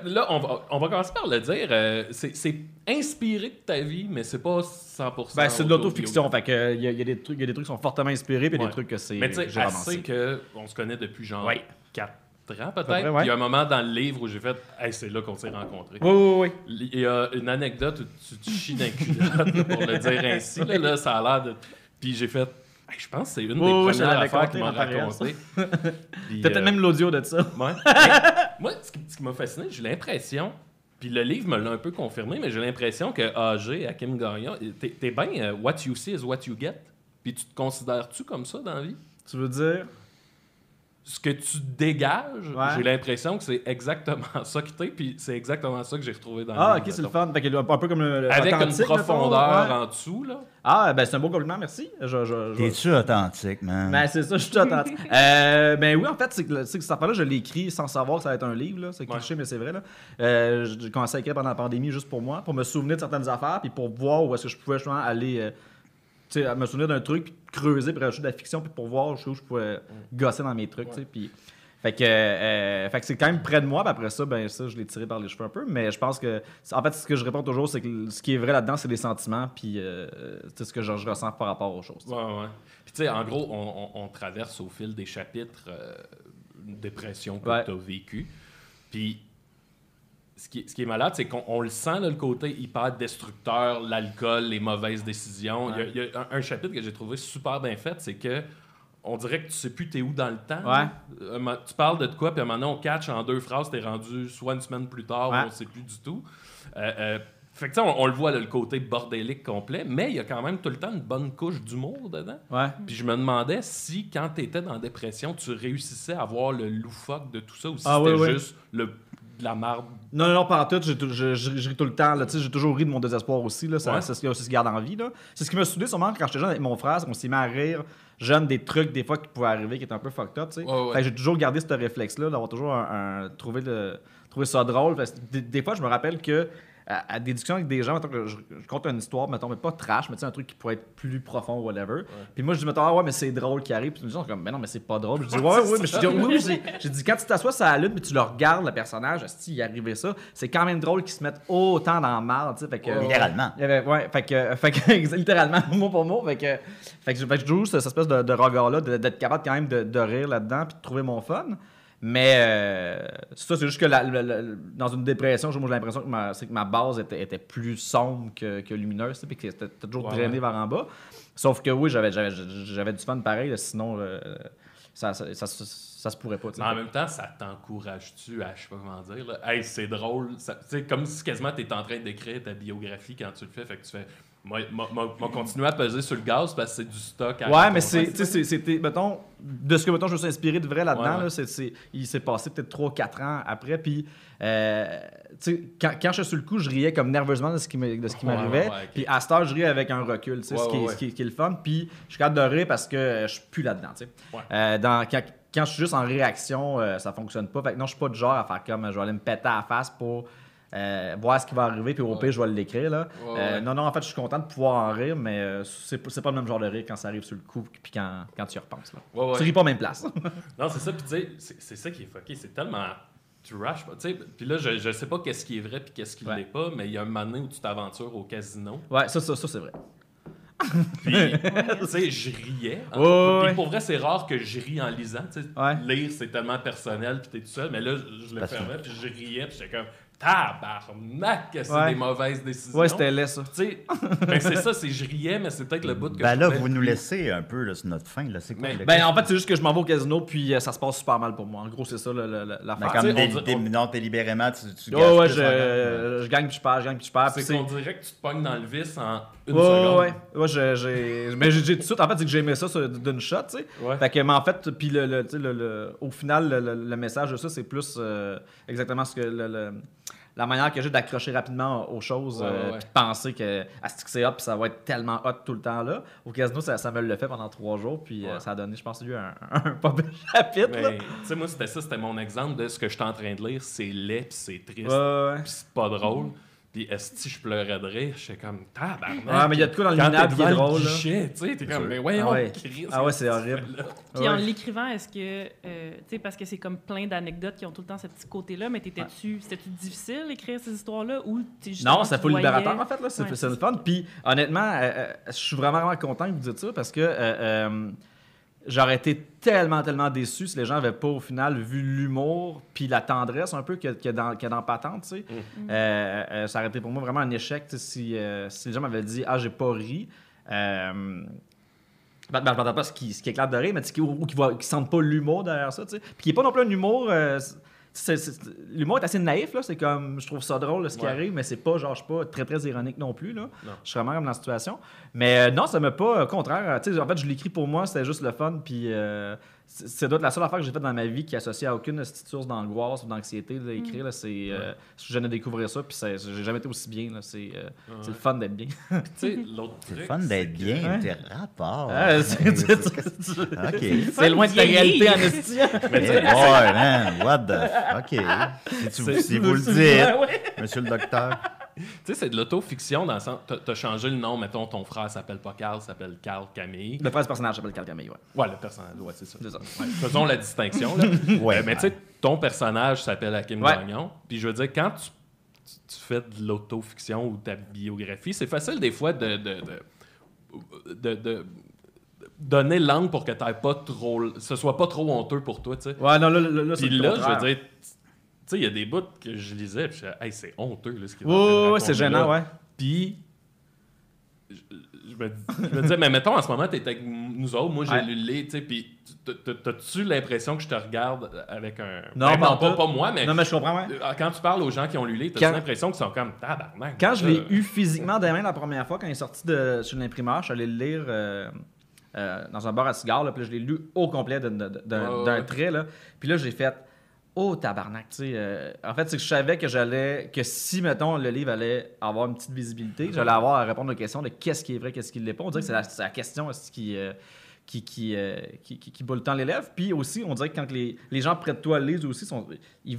Là, on va commencer par le dire. C'est inspiré de ta vie, mais c'est pas 100%. Ben, c'est de l'autofiction. Fait que il y a des trucs qui sont fortement inspirés, puis il y a Ouais. des trucs que c'est. Mais tu sais, j'ai assez romancé. qu'on se connaît depuis genre Ouais. 4 ans près, peut-être. ouais. Il y a un moment dans le livre où j'ai fait hey, c'est là qu'on s'est rencontrés. Oui. Il y a une anecdote où tu chies d'un culotte, pour le dire ainsi. Là, ça a l'air de. Puis j'ai fait hey, je pense que c'est une Oui, des je premières l'avais affaires compté qu'ils m'ont en temps réel, raconté. Puis, Peut-être même l'audio de ça. Ouais. Moi, ce qui m'a fasciné, j'ai l'impression, puis le livre me l'a un peu confirmé, mais j'ai l'impression que AG, Hakim Gagnon, t'es bien what you see is what you get. Puis tu te considères-tu comme ça dans la vie? Tu veux dire? Ce que tu dégages, Ouais. j'ai l'impression que c'est exactement ça que t'es, puis c'est exactement ça que j'ai retrouvé dans le Ah, livre. ok, c'est le mettons. fun. Fait que un peu comme le. Avec une authentique, profondeur mettons, ouais. en dessous, là. Ah, ben c'est un beau compliment, merci. T'es-tu authentique, man? Ben, c'est ça, je suis tout authentique. Ben oui, en fait, c'est que cette affaire-là, je l'ai écrit sans savoir que ça va être un livre, là. C'est cliché, mais c'est vrai, là. J'ai commencé à écrire pendant la pandémie juste pour moi, pour me souvenir de certaines affaires, puis pour voir où est-ce que je pouvais justement aller, tu sais, à me souvenir d'un truc, puis creuser, puis rajouter de la fiction, puis pour voir où je pouvais gosser dans mes trucs, tu sais, puis... Fait que c'est quand même près de moi, puis après ça, ben ça, je l'ai tiré par les cheveux un peu, mais je pense que, en fait, ce que je réponds toujours, c'est que ce qui est vrai là-dedans, c'est les sentiments, puis c'est ce que je ressens par rapport aux choses. Ouais. Puis tu sais, en gros, on traverse au fil des chapitres une dépression que Ouais. tu as vécue. Puis ce qui est malade, c'est qu'on le sent, là, le côté hyper destructeur, l'alcool, les mauvaises décisions. Ouais. Il y a un chapitre que j'ai trouvé super bien fait, c'est que on dirait que tu sais plus t'es où dans le temps. Ouais. Tu parles de quoi, puis à un moment donné, on catch en 2 phrases, t'es rendu soit une semaine plus tard, Ouais. on sait plus du tout. Fait que tu sais, on le voit, là, le côté bordélique complet, mais il y a quand même tout le temps une bonne couche d'humour dedans. Ouais. Puis je me demandais si, quand tu étais dans la dépression, tu réussissais à voir le loufoque de tout ça ou si Ah, c'était oui, oui. juste le de la marde. Non, pas en tout. Je ris tout le temps. Là. J'ai toujours ri de mon désespoir aussi. Là. Ouais. C'est ce qui garde en vie. Là. C'est ce qui m'a soudé sûrement quand j'étais jeune avec mon frère. On s'est mis à rire jeune des trucs des fois qui pouvaient arriver qui étaient un peu fucked up. Ouais. Fait que j'ai toujours gardé ce réflexe-là d'avoir toujours trouvé ça drôle. Fait que des fois, je me rappelle que à des discussions avec des gens, mettons que je compte une histoire, mettons, mais pas trash, mais un truc qui pourrait être plus profond ou whatever. Puis moi, je dis, mettons, ah ouais, mais c'est drôle qui arrive. Puis les gens sont comme, mais non, mais c'est pas drôle. Je dis, ouais, mais je dis, oui, j'ai dit, quand tu t'assois sur la lune, puis tu le regardes, le personnage, si il est arrivé ça, c'est quand même drôle qu'il se mette autant dans le mal, tu sais. Fait que, Littéralement. Fait que littéralement, mot pour mot. Fait que je joue cette espèce de regard-là, d'être capable quand même de rire là-dedans, puis de trouver mon fun. Mais ça, c'est juste que dans une dépression, moi j'ai l'impression que ma base était plus sombre que lumineuse, puis que c'était toujours drainé vers en bas. Sauf que oui, j'avais du fun pareil, sinon ça se pourrait pas. Mais en même temps, ça t'encourage-tu à, je sais pas comment dire, là, hey, c'est drôle. Tu sais, comme si quasiment t'es en train d'écrire ta biographie quand tu le fais, fait que tu fais. Moi, continuer à peser sur le gaz parce que c'est du stock. Ouais, mais c'était, mettons, de ce que mettons, je me suis inspiré de vrai là-dedans, ouais. Là, il s'est passé peut-être 3-4 ans après, puis quand je suis sur le coup, je riais comme nerveusement de ce qui m'arrivait, okay. Puis à cette heure, je riais avec un recul, ce qui est le fun, puis je suis capable de rire parce que je suis plus là-dedans, tu sais. Ouais. Quand je suis juste en réaction, ça fonctionne pas. Fait que non, je suis pas du genre à faire comme je vais aller me péter à la face pour voir ce qui va arriver, puis au pire, je vais l'écrire. Là. Non, en fait, je suis content de pouvoir en rire, mais c'est pas le même genre de rire quand ça arrive sur le coup, puis quand tu y repenses. Là. Tu ris pas à même place. Non, c'est ça, puis tu sais, c'est ça qui est fucké. C'est tellement trash. Tu sais, puis là, je sais pas qu'est-ce qui est vrai, puis qu'est-ce qui l'est pas, mais il y a un moment donné où tu t'aventures au casino. Ouais, ça c'est vrai. Puis, tu sais, je riais. Puis pour vrai, c'est rare que je ris en lisant. Lire, c'est tellement personnel, puis t'es tout seul. Mais là, je le fermais, puis je riais, puis j'étais comme tabarnak, que c'est des mauvaises décisions. Ouais, c'était laid, ça. Tu sais, ben c'est ça, je riais, mais c'est peut-être le bout que ben je là, trouvais vous nous plus- laissez un peu là, sur notre fin. Là. C'est quoi? En fait, c'est juste que je m'en vais au casino, puis ça se passe super mal pour moi. En gros, c'est ça l'affaire. Mais comme non, délibérément, tu gages ouais, plus, je gagne puis je perds, C'est qu'on dirait que tu te pognes dans le vice en une seconde. Ouais, mais j'ai tout de suite, en fait, c'est que j'ai aimé ça d'une shot, tu sais. Ouais. Fait que, mais en fait, puis au final, le message de ça, c'est plus exactement ce que la manière que j'ai d'accrocher rapidement aux choses, puis de penser que c'est hot, puis ça va être tellement hot tout le temps là. Au casino, ça me le fait pendant 3 jours, puis ça a donné, je pense, un pas bel chapitre. Mais tu sais, moi, c'était mon exemple de ce que je suis en train de lire. C'est laid, puis c'est triste, Ouais. puis c'est pas drôle. Puis esti, je pleurais de rire. J'étais comme tabarnak. Ouais, mais il y a de quoi dans le Quand minable t'es qui est devant drôle, le là. guichet, tu sais, t'es comme, mais voyons, Christ, Ah ouais, c'est horrible. Puis en l'écrivant, est-ce que, tu sais, parce que c'est comme plein d'anecdotes qui ont tout le temps ce petit côté-là, mais c'était-tu difficile d'écrire ces histoires-là ou Non, c'est pas libérateur en fait, là. C'est Ouais, le fun. Puis honnêtement, je suis vraiment content que vous dites ça parce que j'aurais été tellement déçu si les gens n'avaient pas au final vu l'humour puis la tendresse un peu qu'il y a dans Patente, tu sais. Ça aurait été pour moi vraiment un échec si les gens m'avaient dit « Ah, j'ai pas ri ». Je m'entends pas ce qui éclate de rire, mais ou qui sentent pas l'humour derrière ça, tu sais. Puis qui est pas non plus un humour... l'humour est assez naïf, là. C'est comme, je trouve ça drôle, là, ce qui arrive, mais c'est pas, genre, je suis pas très ironique non plus, là. Non. Je suis vraiment comme dans la situation. Mais non, ça m'a pas, au contraire. Tu sais, en fait, je l'écris pour moi, c'était juste le fun, puis c'est doit être la seule affaire que j'ai faite dans ma vie qui est associée à aucune petite source d'angoisse ou d'anxiété d'écrire, là. C'est, je viens de découvrir ça, puis j'ai jamais été aussi bien, là. C'est le fun d'être bien. Tu sais, l'autre C'est truc. le fun d'être bien, tes rapports. OK. C'est loin de la réalité, en esti. Hey boy, man, what the... OK. Si vous le dites, monsieur le docteur. Tu sais, c'est de l'autofiction dans le sens. T'as changé le nom, mettons, ton frère s'appelle pas Carl, s'appelle Carl Camille. Le frère du personnage s'appelle Carl Camille, ouais. Ouais, le personnage, ouais, c'est ça. C'est ça. Ouais. Faisons la distinction, là. Ouais. Mais tu sais, ton personnage s'appelle Hakim Ouais. Gagnon. Puis je veux dire, quand tu fais de l'autofiction ou ta biographie, c'est facile des fois de donner l'angle pour que ce soit pas trop honteux pour toi, tu sais. Ouais, non, là, c'est Puis le là, je contraire. veux dire, tu sais, il y a des bouts que je lisais, puis je disais, hey, c'est honteux, là, ce qu'il est en train de Ouais, raconter c'est gênant, là. ouais. Puis, je me disais, mais mettons, en ce moment, t'es avec nous autres, moi, j'ai lu le livre, tu sais, puis t'as-tu l'impression que je te regarde avec un... Non, Ben, pas pas moi, mais... Non, mais je comprends, ouais. Quand tu parles aux gens qui ont lu le livre, t'as-tu l'impression qu'ils sont comme tabarnak? Quand je l'ai eu physiquement des mains la première fois, quand il est sorti sur l'imprimeur, je suis allé le lire dans un bar à cigares, là, puis là, je l'ai lu au complet d'un trait. Là. Puis là, j'ai fait oh tabarnak, tu sais. En fait, c'est que je savais que si, mettons, le livre allait avoir une petite visibilité, j'allais avoir à répondre aux questions de qu'est-ce qui est vrai, qu'est-ce qui l'est pas. On dirait que c'est la question qui boule le temps l'élève. Puis aussi, on dirait que quand les gens près de toi lisent aussi, ils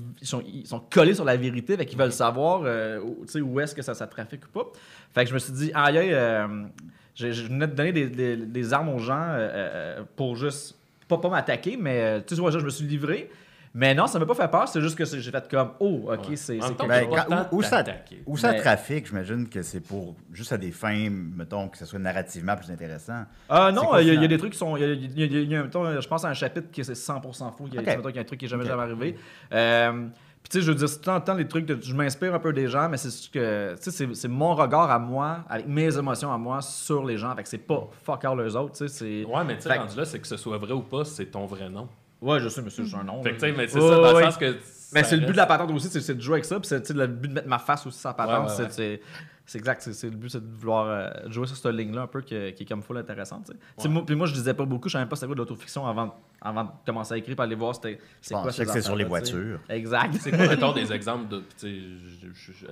sont collés sur la vérité, fait qu'ils veulent savoir où est-ce que ça trafique ou pas. Fait que je me suis dit, je venais de donner des armes aux gens pour juste, pas m'attaquer, mais tu vois, je me suis livré. Mais non, ça m'a pas fait peur, c'est juste que j'ai fait comme, oh, ok, c'est En même temps, Ben, t'as pas quand- le temps où de ça t'attaquer. Où ça Mais- trafique, j'imagine que c'est pour juste à des fins, mettons, que ce soit narrativement plus intéressant. Ah non, C'est quoi, il y a finalement? des trucs qui sont. Mettons, je pense à un chapitre qui c'est 100% faux. Ok. Mettons qu'il y a un truc qui n'est jamais, Ok. jamais arrivé. Puis tu sais, je veux dire, c'est tout le temps les trucs je m'inspire un peu des gens, mais c'est juste que tu sais, c'est mon regard à moi, avec mes émotions à moi sur les gens. Fait que c'est pas fuck all eux autres, tu sais. Ouais, mais tu sais, Fait- rendu là, c'est que ce soit vrai ou pas, c'est ton vrai nom. Ouais, je sais, mais c'est juste un nom. Fait que tu sais, mais c'est Ouais, ça, dans ouais. le sens que. Mais ça c'est le but reste- de la patente aussi, c'est de jouer avec ça. Puis c'est le but de mettre ma face aussi sur la patente. Ouais, ouais, C'est exact. C'est le but, c'est de vouloir jouer sur cette ligne-là un peu qui est comme full intéressante. Tu sais. Moi, je disais pas beaucoup. Je savais même pas c'était quoi de l'autofiction avant de commencer à écrire, puis aller voir c'est Bon, quoi je sais que ces c'est sur les affaires-là, tu sais. voitures. Exact. C'est quoi, mettons, des exemples de. Tu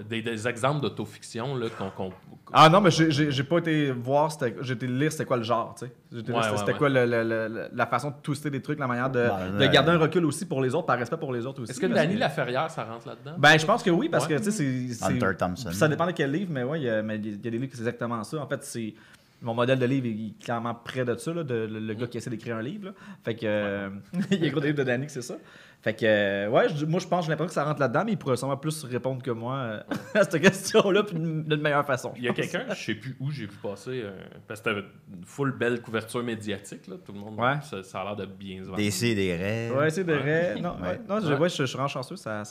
sais, des exemples d'autofiction, là, qu'on. Ah non, mais j'ai pas été voir, j'ai été lire c'était quoi le genre, tu sais. J'ai été lire Ouais, c'était ouais, quoi la façon de twister des trucs, la manière de Ouais. garder un recul aussi pour les autres, par respect pour les autres aussi. Est-ce que parce Danny Laferrière, ça rentre là-dedans? Ben, je pense que oui, parce Ouais. que, tu sais, c'est... Hunter Thompson. Ça dépend de quel livre, mais ouais, il y a des livres qui c'est exactement ça. En fait, c'est... Mon modèle de livre est clairement près de ça, là, le gars qui essaie d'écrire un livre. Là. Fait que... il y a gros des livres de Danny que c'est ça. Fait que, ouais, moi, je pense, j'ai l'impression que ça rentre là-dedans, mais il pourrait sûrement plus répondre que moi à cette question-là, puis d'une meilleure façon. Il y a quelqu'un, je sais plus où j'ai vu passer, parce que c'était une full belle couverture médiatique, là, tout le monde, Ouais. ça a l'air de bien se vendre. Des C, des raies. Ouais, c'est vrai. Non, Ouais. ouais. Non, je suis vraiment chanceux. Ça...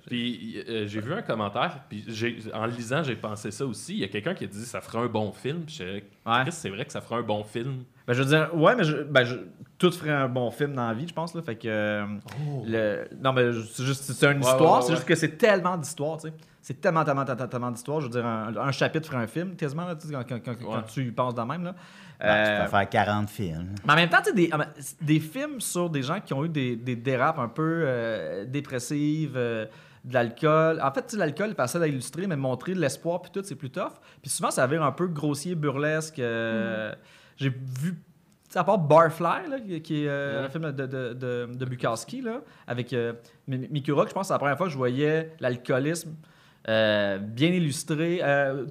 Puis j'ai vu un commentaire, puis en le lisant, j'ai pensé ça aussi. Il y a quelqu'un qui a dit ça ferait un bon film. Puis j'étais, Ouais. Chris, c'est vrai que ça ferait un bon film. Ben, je veux dire, ouais, mais tout ferait un bon film dans la vie, je pense. Là, fait que. Non, mais c'est une histoire. ouais, C'est ouais. juste que c'est tellement d'histoires, tu sais. C'est tellement d'histoires. Je veux dire, un chapitre ferait un film, quasiment, là, tu sais, quand tu y penses de même. Là. Tu peux faire 40 films. Mais en même temps, tu sais, des films sur des gens qui ont eu des dérapes un peu dépressives, de l'alcool. En fait, tu sais, l'alcool est facile à illustrer, mais montrer l'espoir puis tout, c'est plus tough. Puis souvent, ça vire un peu grossier, burlesque. J'ai vu, tu sais, à part Barfly, là, qui est un film de Bukowski, là, avec Mickey Rourke, je pense que c'est la première fois que je voyais l'alcoolisme bien illustré.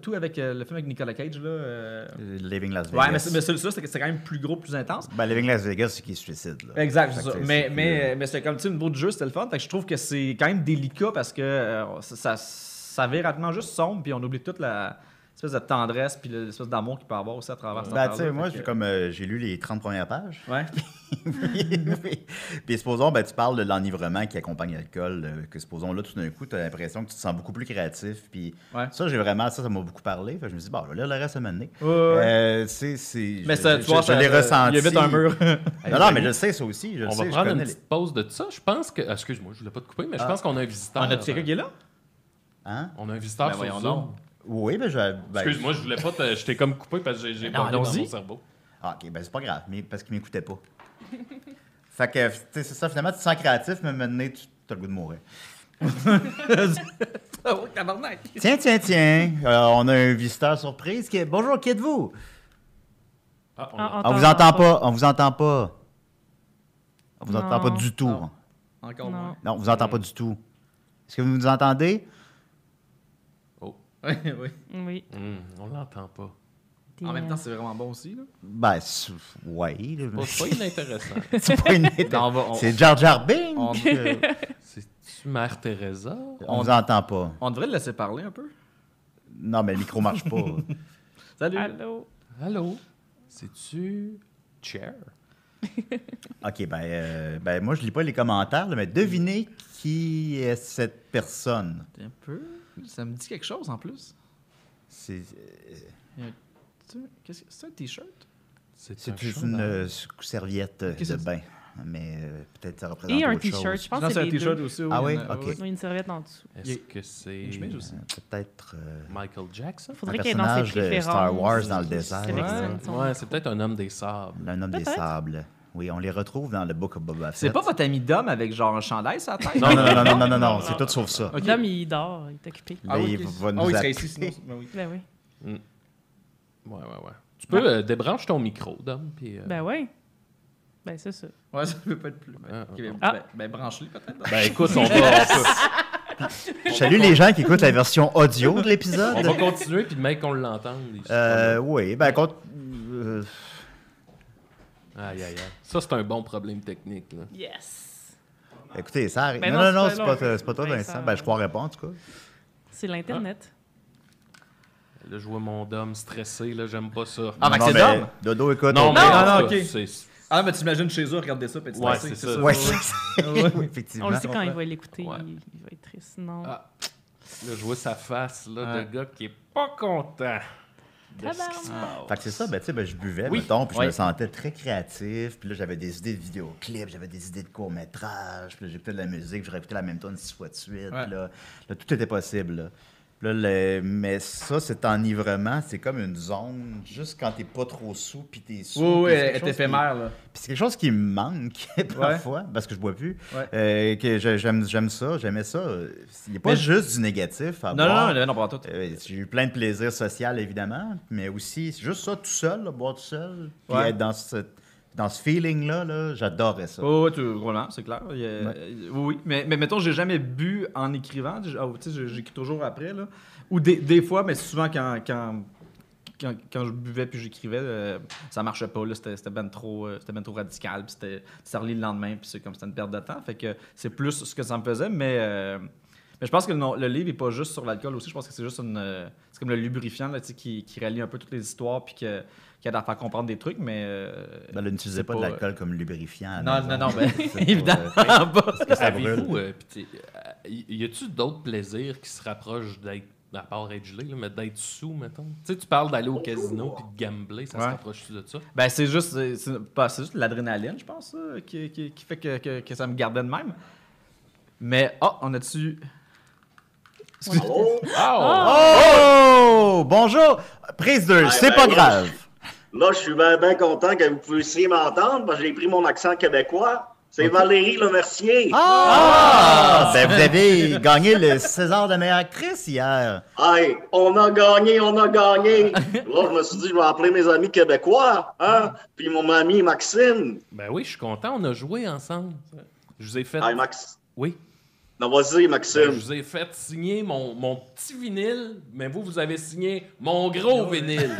Tout avec le film avec Nicolas Cage, là. Living Las Vegas. Ouais, mais celui-là, c'était quand même plus gros, plus intense. Ben, Living Las Vegas, c'est qui se suicide. Là. Exact, Fait c'est que ça. c'est Mais c'est comme, tu sais, au niveau du jeu, c'était le fun. Fait que je trouve que c'est quand même délicat parce que ça vire rapidement juste sombre, puis on oublie toute l'espèce de tendresse puis l'espèce d'amour qu'il peut avoir aussi à travers cette Ben, tu sais, affaire-là. moi, Fait que- j'ai lu les 30 premières pages. Ouais. Puis supposons, ben, tu parles de l'enivrement qui accompagne l'alcool, que supposons là, tout d'un coup, tu as l'impression que tu te sens beaucoup plus créatif. Puis Ouais. ça, ça m'a beaucoup parlé. Fait que je me suis dit, bon, je vais lire le reste à un moment donné. Ouais. je- Mais ça, tu vois, je l'ai ressenti. Il y a vite un mur. Non, mais je le sais, ça aussi. Je le On sais, va je prendre une connais petite pause de ça. Je pense que. Excuse-moi, je voulais pas te couper, mais je Ah. pense qu'on a un visiteur. On a-tu quelqu'un qui est là? Hein? On a un visiteur Ben, sur voyons Zoom. donc. Oui, ben, Excuse-moi, je voulais pas te. Je t'ai comme coupé parce que j'ai Non, pas dans allons-y. mon cerveau. Ah, ok, ben c'est pas grave, mais parce qu'il m'écoutait pas. Fait que, tu sais, c'est ça, finalement, tu te sens créatif, mais maintenant, tu as le goût de mourir. Oh, tabarnak! Tiens, on a un visiteur surprise. Bonjour, qui êtes-vous? Ah, on Ah, a- On vous entend pas, on vous entend pas. On vous entend pas Non. du tout. Non. Encore Non. moins. Non, on vous entend pas du tout. Est-ce que vous nous entendez? Oh. Oui, oui. Oui. On l'entend pas. T'es, En même temps, c'est vraiment bon aussi, là. Ben, ouais. C'est pas inintéressant. C'est pas une Non, C'est Jar Jar Binks. on- C'est-tu Mère Teresa? On vous entend pas. On devrait le laisser parler un peu. Non, mais le micro marche pas. Salut! Allô? Allô? C'est-tu Cher? OK, ben moi, je lis pas les commentaires, là, mais devinez qui est cette personne. Un peu. Ça me dit quelque chose en plus. C'est C'est un t-shirt? c'est un juste chandail. une serviette de c'est ça? bain. Mais peut-être ça représente Et un autre t-shirt. chose. Je pense Non, que c'est c'est un les t-shirt deux. aussi. Ah oui? une- Ok. Il y a une serviette en dessous. Est-ce que c'est Une chemise aussi. Peut-être Michael Jackson? Faudrait un qu'il y ait dans ses personnage de préférences. Star Wars dans le désert. Sélectionne son- Ouais, c'est peut-être un homme des sables. Un homme des Peut-être. sables. Oui, on les retrouve dans le Book of Boba Fett. C'est pas votre ami Dom avec genre un chandail sur la tête? Non, c'est tout sauf ça. Ok. L'homme, il dort, il est occupé. Là, il va nous il serait appeler. ici sinon. Ben oui. Ben oui. Ouais. Tu peux débrancher ton micro, Dom, puis... Ben oui. Ben c'est ça. Ouais, ça peut pas être plus. Ah, Ok, ben branche-les peut-être. Ben écoute, on peut... Je salue les gens qui écoutent la version audio de l'épisode. On va continuer, puis mec, qu'on l'entende. Oui, ben contre... Aïe. Ça, c'est un bon problème technique, là. Yes! Écoutez, ça arrive. Ben non, non, c'est pas toi, Ben, Vincent. ça- Ben, je croirais pas, en tout cas. C'est l'Internet. Là, je vois mon Dom stressé, là, j'aime pas ça. Ah, ben Non, c'est mais Dom? Dodo, écoute. Non, on- mais non, en tout ok. cas, c'est- Ah, mais t'imagines chez eux, regarder ça, petit Ouais, c'est ça. Ouais, Ouais. oui, effectivement. On le sait quand il va l'écouter, Ouais. il va être triste. Non. Ah. Là, je vois sa face, là, Ouais. de gars qui est pas content. De ce qui se Tabarnak. passe. Fait que c'est ça, ben, tu sais, ben, je buvais, Oui. mettons, puis je Ouais. me sentais très créatif. Puis là, j'avais des idées de vidéoclips, j'avais des idées de courts-métrages. Puis là, j'écoutais de la musique, puis je réécoutais la même tune 6 fois de suite. Ouais. Puis là, tout était possible, là. Puis là, mais ça, cet enivrement, c'est comme une zone, juste quand t'es pas trop sous, puis t'es sous. Oui, puis oui, c'est elle quelque est chose éphémère, là. Puis c'est quelque chose qui me manque parfois, parce que je bois plus. Ouais. Que j'aime ça, j'aimais ça. Il n'y a pas Mais juste du négatif à Non, boire. non, pas tout. J'ai eu plein de plaisir social, évidemment, mais aussi, c'est juste ça, tout seul, là, boire tout seul, puis Ouais. être dans ce feeling-là, là, j'adorais ça. Oh, oui, vraiment, c'est clair. Oui, mais mettons, j'ai jamais bu en écrivant. Tu sais, j'écris toujours après, là. Ou des fois, mais souvent quand je buvais puis j'écrivais, ça marchait pas. Là, c'était ben trop radical. Puis ça relit le lendemain. Puis c'est comme c'était une perte de temps. Fait que c'est plus ce que ça me faisait. Mais je pense que le livre est pas juste sur l'alcool aussi. Je pense que c'est juste c'est comme le lubrifiant là, tu sais, qui relie un peu toutes les histoires puis qui aide à faire comprendre des trucs. Mais Ben, là, n'utilisez c'est pas de l'alcool comme lubrifiant. à la Non, maison. ben, C'est pas, évidemment pas. parce que ça brûle. Avez-vous, y a-tu d'autres plaisirs qui se rapprochent d'être, à part être gelé, là, mais d'être sous, mettons? Tu sais, tu parles d'aller au casino puis de gambler, ça se Ouais. rapproche-tu de ça? Ben, c'est juste l'adrénaline, je pense, ça, qui fait que ça me gardait de même. Mais, on a-tu... Oh! Bonjour! Prise 2, c'est pas grave. Là, je suis bien content que vous puissiez m'entendre parce que j'ai pris mon accent québécois. C'est Valérie Lemercier. Ah! Ben, vous avez gagné le César de meilleure actrice hier. Hey, on a gagné, on a gagné. Là, je me suis dit, je vais appeler mes amis québécois, hein? Puis mon ami Maxime. Ben oui, je suis content, on a joué ensemble. Je vous ai fait... Hey, Max. Oui. Non, vas-y, Ben, Maxime. je vous ai fait signer mon petit vinyle, mais vous avez signé mon gros vinyle.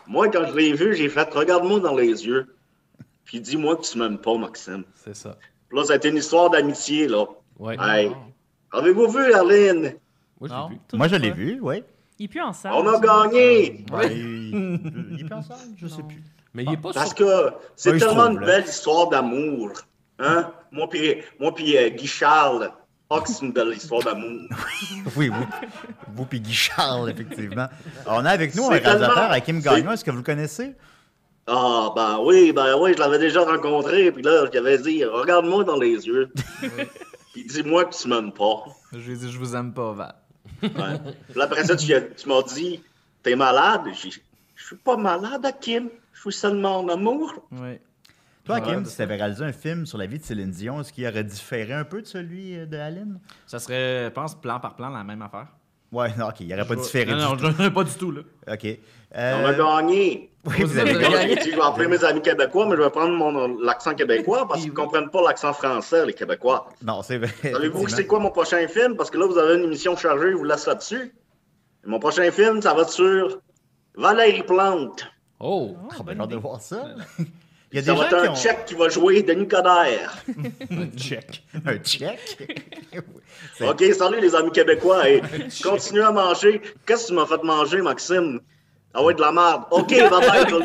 Moi, quand je l'ai vu, j'ai fait, regarde-moi dans les yeux. Puis dis-moi que tu m'aimes pas, Maxime. C'est ça. Puis là, ça a été une histoire d'amitié, là. Ouais. Hey, avez-vous vu, Aline? Moi, je Non. l'ai vu. Moi, je l'ai vu, oui. Il est plus en salle. On a gagné! Ouais, il est pas ensemble, je sais plus. Mais il est pas Parce sur... que c'est Ouais, il se tellement trouve, une là. belle histoire d'amour. Hein? Moi puis Guy Charles. Ah, que c'est une belle histoire d'amour. Oui, vous puis Guy Charles, effectivement. Alors, on a avec nous un C'est réalisateur, tellement- Hakim Gagnon. Est-ce que vous le connaissez? Ah, ben oui, je l'avais déjà rencontré. Puis là, je lui avais dit, regarde-moi dans les yeux. Puis dis-moi que tu m'aimes pas. Je lui ai dit, je vous aime pas, Val. Ouais. Puis là, après ça, tu m'as dit, t'es malade? J'ai dit, je suis pas malade, Hakim. Je suis seulement en amour. Oui. Toi, Hakim, Ouais, si tu avais réalisé un film sur la vie de Céline Dion, est-ce qu'il aurait différé un peu de celui de Aline? Ça serait, je pense, plan par plan, la même affaire. Ouais, non, OK, il n'aurait pas différé. Non, du tout. pas du tout, là. OK. On a gagné. Oui, vous avez Vous Là, gagné. j'ai dit, je vais appeler mes amis québécois, mais je vais prendre l'accent québécois parce qu'ils ne comprennent pas l'accent français, les Québécois. Non, c'est vrai. Savez-vous c'est quoi mon prochain film? Parce que là, vous avez une émission chargée, je vous laisse là-dessus. Et mon prochain film, ça va être sur Valérie Plante. Oh! Ah, ben, j'ai hâte de voir ça. Il y a Ça des va gens être qui un ont... Tchèque qui va jouer Denis Coderre. Check. Un check? C'est- OK, salut les amis québécois. Et continuez à manger. Qu'est-ce que tu m'as fait manger, Maxime? Ah ouais, de la merde. OK, va-t'en.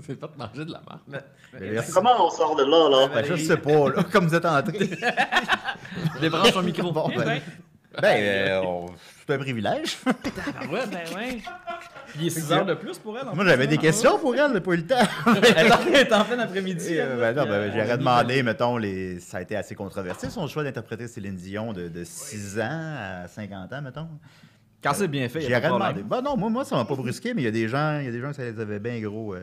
C'est pas de manger de la merde. Merci. Comment on sort de là, là? Ben, je sais pas, là, comme vous êtes entré. Débranche ton micro. Bon, c'est un privilège. Ben ouais. Il est 6 heures de plus pour elle. en Moi, plus, j'avais hein? des questions pour elle, j'ai pas eu le temps. Elle est en fin d'après-midi. J'aurais demandé, mettons, ça a été assez controversé, son choix d'interpréter Céline Dion de 6 ans à 50 ans, mettons. Quand c'est bien fait, il y a J'aurais pas de demandé. problème. Ben non, moi, ça m'a pas brusqué, mais il y a des gens que ça les avait bien gros.